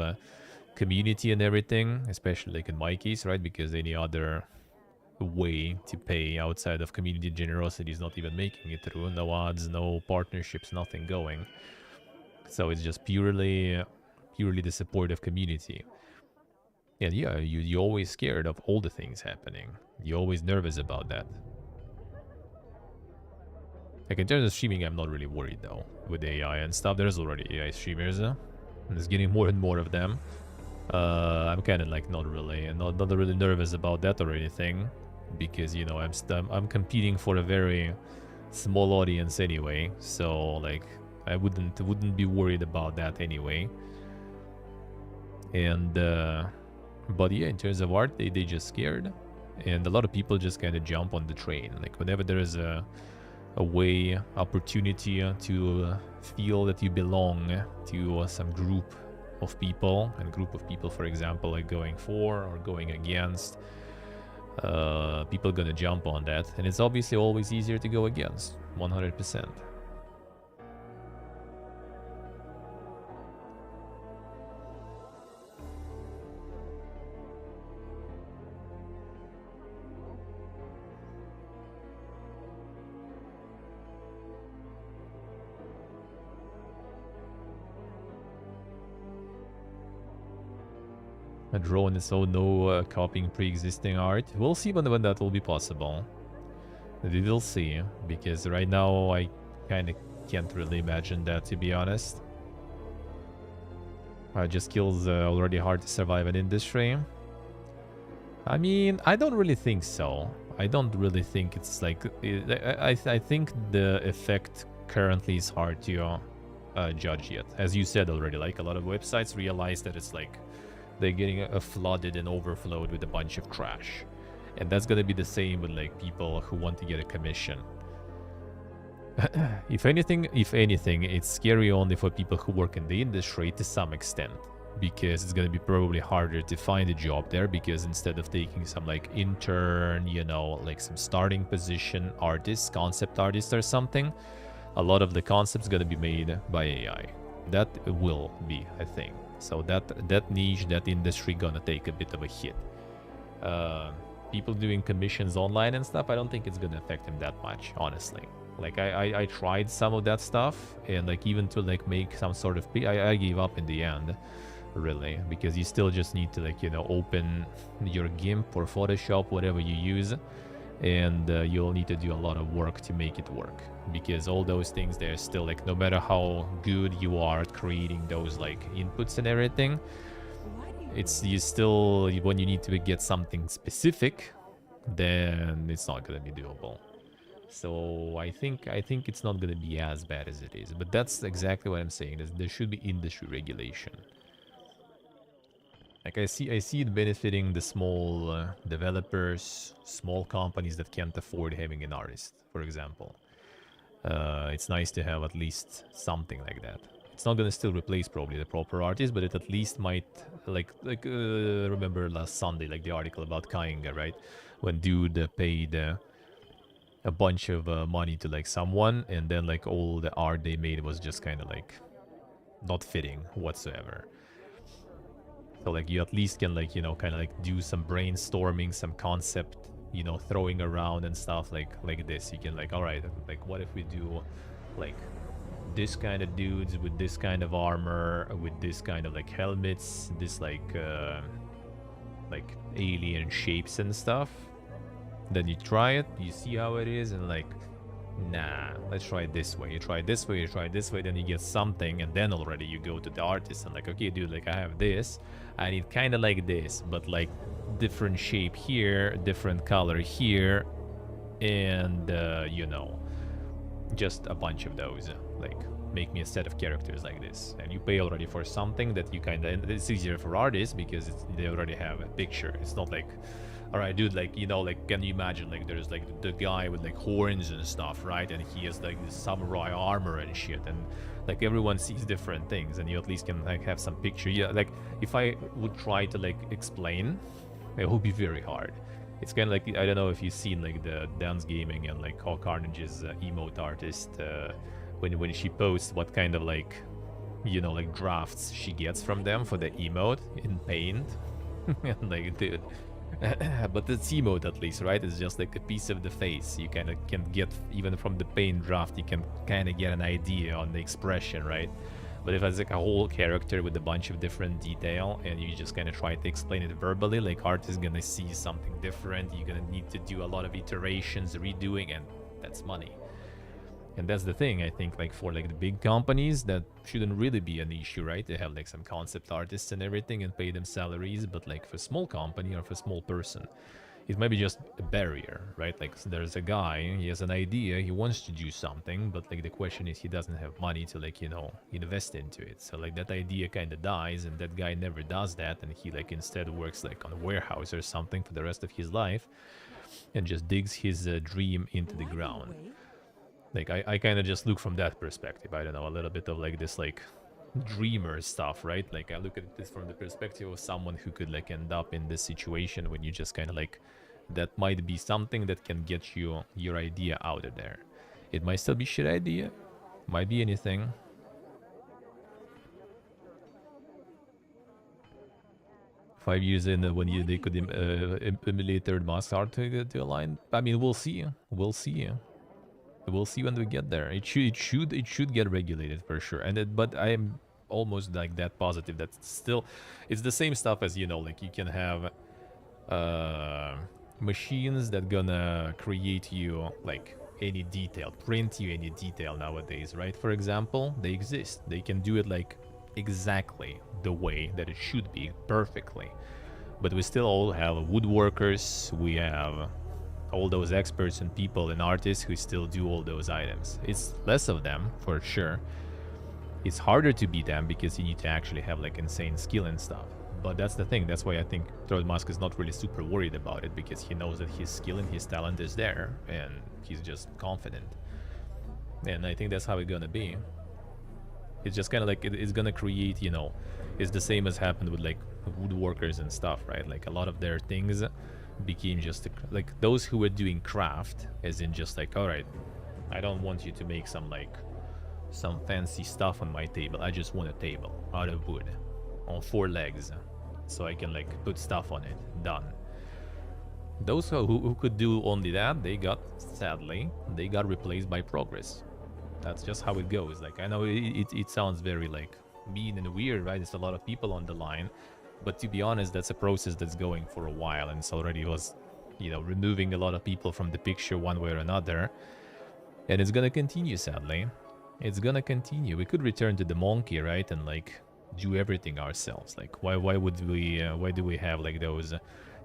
community and everything, especially like in my case, right? Because any other way to pay outside of community generosity is not even making it through. No odds, no partnerships, nothing going. So it's just purely the support of community. And yeah, you're always scared of all the things happening. You're always nervous about that. Like in terms of streaming, I'm not really worried though. With AI and stuff, there's already AI streamers. And there's getting more and more of them. I'm kind of like not really nervous about that or anything, because, you know, I'm competing for a very small audience anyway. So like I wouldn't be worried about that anyway. And but yeah, in terms of art, they just scared, and a lot of people just kind of jump on the train. Like whenever there is a way, opportunity to feel that you belong to some group of people, and group of people, for example, like going for or going against, people gonna jump on that, and it's obviously always easier to go against, 100%. A drone is so no copying pre-existing art. We'll see when that will be possible. We will see, because right now I kind of can't really imagine that, to be honest. Just kills already hard to survive an industry. I mean, I don't really think so. I don't really think it's like... I think the effect currently is hard to judge yet. As you said already, like a lot of websites realize that it's like they're getting flooded and overflowed with a bunch of trash. And that's gonna be the same with like people who want to get a commission. If anything, it's scary only for people who work in the industry to some extent, because it's gonna be probably harder to find a job there, because instead of taking some like intern, you know, like some starting position artist, concept artist or something, a lot of the concepts gonna be made by AI. That will be, I think. So that niche, that industry gonna take a bit of a hit. People doing commissions online and stuff, I don't think it's gonna affect them that much, honestly. Like I tried some of that stuff, and like even to like make some sort of I gave up in the end, really, because you still just need to, like, you know, open your GIMP or Photoshop, whatever you use, and you'll need to do a lot of work to make it work, because all those things, they're still like, no matter how good you are at creating those like inputs and everything, you still, when you need to get something specific, then it's not gonna be doable. So I think it's not gonna be as bad as it is, but that's exactly what I'm saying. There should be industry regulation. Like I see it benefiting the small developers, small companies that can't afford having an artist, for example. It's nice to have at least something like that. It's not gonna still replace probably the proper artist, but it at least might, remember last Sunday, like the article about Kainga, right? When dude paid a bunch of money to like someone, and then like all the art they made was just kind of like not fitting whatsoever. So like you at least can like, you know, kind of like do some brainstorming, some concept, you know, throwing around and stuff like this. You can like, all right, like what if we do like this kind of dudes with this kind of armor, with this kind of like helmets, this like alien shapes and stuff. Then you try it, you see how it is, and like, nah, let's try it this way. You try it this way, you try it this way, then you get something, and then already you go to the artist and like, okay, dude, like I have this, I need kind of like this, but like different shape here, different color here, and you know, just a bunch of those. Like, make me a set of characters like this, and you pay already for something that you kind of. It's easier for artists because they already have a picture. It's not like, all right, dude, like, you know, like, can you imagine, like, there's like the guy with like horns and stuff, right? And he has like this samurai armor and shit, and like everyone sees different things, and you at least can like have some picture. Yeah, like if I would try to like explain, it would be very hard. It's kind of like, I don't know if you've seen like the Dance Gaming and like Hawk Carnage's emote artist, when she posts what kind of like, you know, like drafts she gets from them for the emote in Paint. And like, dude, but the emote at least, right? It's just like a piece of the face. You kind of can get, even from the Paint draft, you can kind of get an idea on the expression, right? But if it's like a whole character with a bunch of different detail and you just kind of try to explain it verbally, like art is gonna see something different. You're gonna need to do a lot of iterations, redoing, and that's money. And that's the thing, I think, like for like the big companies, that shouldn't really be an issue, right? They have like some concept artists and everything and pay them salaries, but like for small company or for small person, it might be just a barrier, right? Like there's a guy, he has an idea, he wants to do something, but like the question is he doesn't have money to like, you know, invest into it. So like that idea kind of dies, and that guy never does that, and he like instead works like on a warehouse or something for the rest of his life and just digs his dream into the ground. Like I kind of just look from that perspective. I don't know, a little bit of like this like dreamer stuff, right? Like I look at this from the perspective of someone who could like end up in this situation when you just kind of like, that might be something that can get you your idea out of there. It might still be shit idea, might be anything. Five years in, when they could emulate third mask art to align. I mean, we'll see. We'll see. We'll see when we get there. It should get regulated for sure. And but I am almost like that positive that still, it's the same stuff as, you know, like you can have machines that gonna create you like any detail, print you any detail nowadays, right? For example, they exist. They can do it like exactly the way that it should be, perfectly. But we still all have woodworkers. We have all those experts and people and artists who still do all those items. It's less of them for sure. It's harder to be them because you need to actually have like insane skill and stuff. But that's the thing. That's why I think Third Mask is not really super worried about it, because he knows that his skill and his talent is there, and he's just confident. And I think that's how it's gonna be. It's just kind of like it's gonna create, you know, it's the same as happened with like woodworkers and stuff, right? Like a lot of their things became just like those who were doing craft, as in just like, all right, I don't want you to make some like some fancy stuff on my table. I just want a table out of wood on 4 legs so I can like put stuff on it. Done. Those who could do only that, sadly they got replaced by progress. That's just how it goes. Like, I know it sounds very like mean and weird, right? It's a lot of people on the line, but to be honest, that's a process that's going for a while, and it's already was, you know, removing a lot of people from the picture one way or another, and it's gonna continue. Sadly, it's gonna continue. We could return to the monkey, right, and like do everything ourselves. Like, why would we? Why do we have like those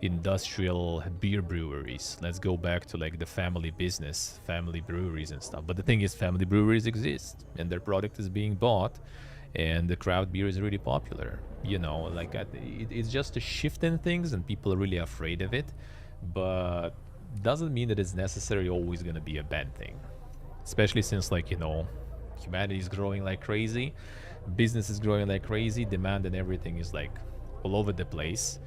industrial beer breweries? Let's go back to like the family business, family breweries and stuff. But the thing is, family breweries exist, and their product is being bought, and the craft beer is really popular. You know, like it's just a shift in things, and people are really afraid of it. But doesn't mean that it's necessarily always gonna be a bad thing. Especially since, like, you know, humanity is growing like crazy, business is growing like crazy, demand and everything is like all over the place.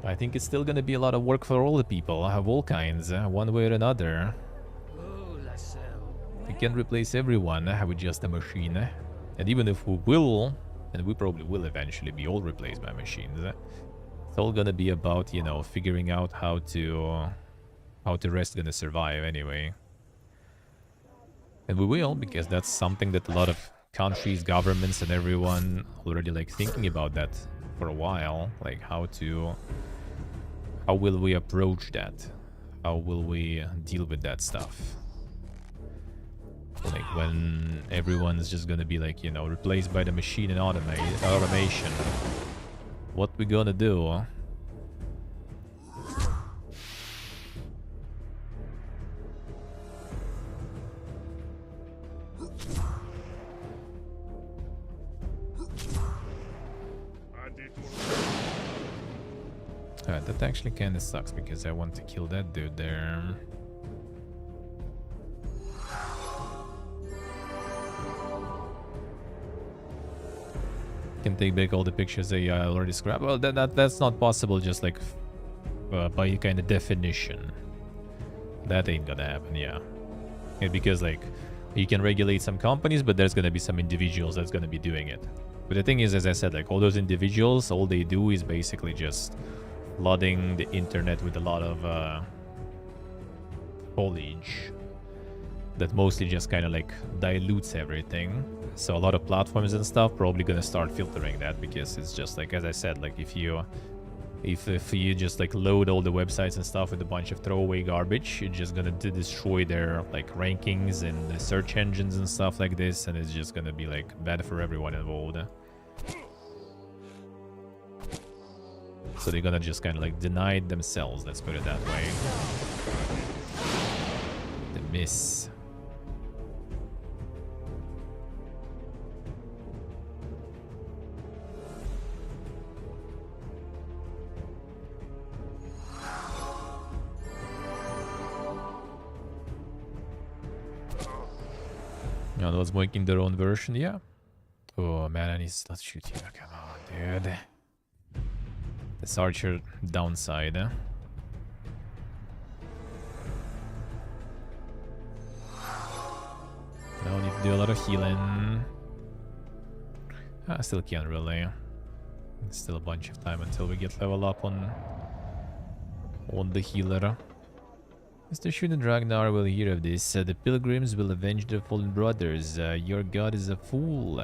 I think it's still gonna be a lot of work for all the people, of all kinds, one way or another. Oh, Lascelles. We can't replace everyone with just a machine. And even if we will, and we probably will eventually be all replaced by machines, it's all gonna be about, you know, figuring out how the rest gonna survive anyway. And we will, because that's something that a lot of countries, governments, and everyone already like thinking about that for a while. Like how will we approach that? How will we deal with that stuff? Like when everyone's just gonna be like, you know, replaced by the machine and automation. What we gonna do? That actually kinda sucks because I want to kill that dude there. Can take back all the pictures I already scrapped. Well, that's not possible just like by kind of definition. That ain't gonna happen, yeah. Because like you can regulate some companies, but there's gonna be some individuals that's gonna be doing it. But the thing is, as I said, like all those individuals, all they do is basically just flooding the internet with a lot of foliage that mostly just kind of like dilutes everything. So a lot of platforms and stuff probably gonna start filtering that, because it's just like, as I said, like if you just like load all the websites and stuff with a bunch of throwaway garbage, you're just gonna destroy their like rankings and the search engines and stuff like this, and it's just gonna be like bad for everyone involved. So they're gonna just kind of like deny it themselves, let's put it that way. The miss. No, those making their own version, yeah. Oh man, I need to start shooting. Come on, dude. This archer downside, eh? Now I need to do a lot of healing. I still can't really. It's still a bunch of time until we get level up on the healer. Mr. Student Ragnar will hear of this. The pilgrims will avenge their fallen brothers. Your god is a fool.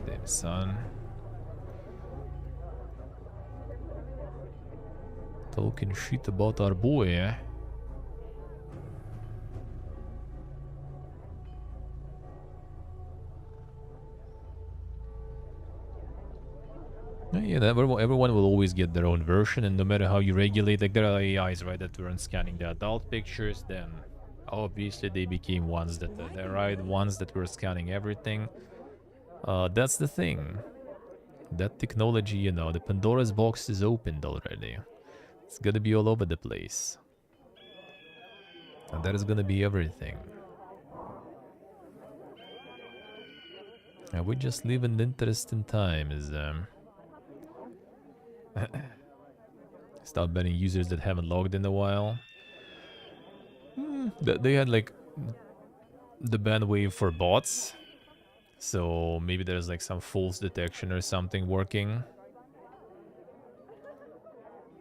Damn, son. Talking shit about our boy, eh? Yeah, everyone will always get their own version, and no matter how you regulate, like there are AIs, right, that weren't scanning the adult pictures, then obviously they became ones that, there are ones that were scanning everything. That's the thing. That technology, you know, the Pandora's box is opened already. It's gonna be all over the place. And that is gonna be everything. And we just live in interesting times. Start banning users that haven't logged in a while. They had like the ban wave for bots. So maybe there's like some false detection or something working.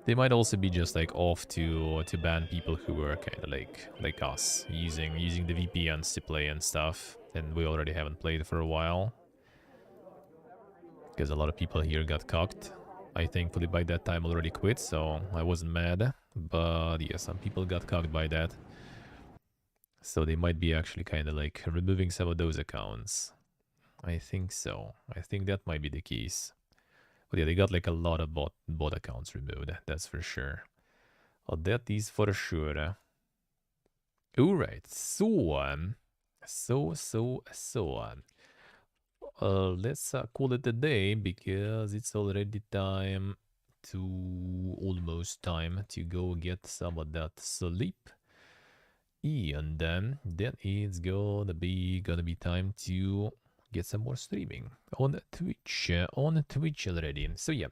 They might also be just like off to ban people who were kind of like us, using the VPNs to play and stuff, and we already haven't played for a while. Because a lot of people here got cucked. I thankfully by that time already quit, so I wasn't mad. But yeah, some people got cucked by that. So they might be actually kind of like removing some of those accounts. I think so. I think that might be the case. But yeah, they got like a lot of bot accounts removed, that's for sure. Oh, that is for sure. Alright, let's call it a day, because it's already almost time to go get some of that sleep. And then it's gonna be time to get some more streaming on Twitch already. So yeah,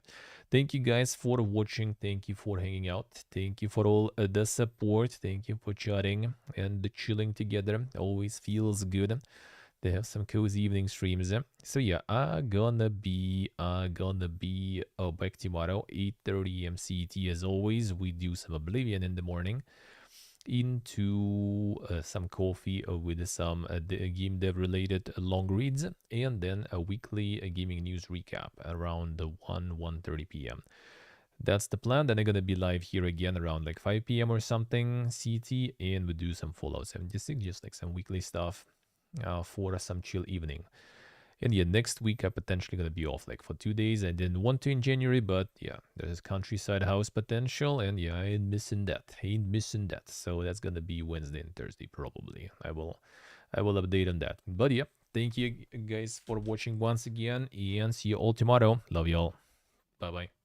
thank you guys for watching. Thank you for hanging out. Thank you for all the support. Thank you for chatting and chilling together. Always feels good. They have some cozy evening streams. So yeah, I'm gonna be back tomorrow, 8:30 a.m. CET as always. We do some Oblivion in the morning, into some coffee with some game dev related long reads, and then a weekly gaming news recap around 1:30 p.m. That's the plan. Then I'm gonna be live here again around like 5 p.m. or something CT, and we do some Fallout 76, just like some weekly stuff for some chill evening. And yeah, next week I'm potentially gonna be off like for 2 days. I didn't want to in January, but yeah, there's countryside house potential, and yeah, I ain't missing that. So that's gonna be Wednesday and Thursday probably. I will update on that. But yeah, thank you guys for watching once again, and see you all tomorrow. Love y'all. Bye bye.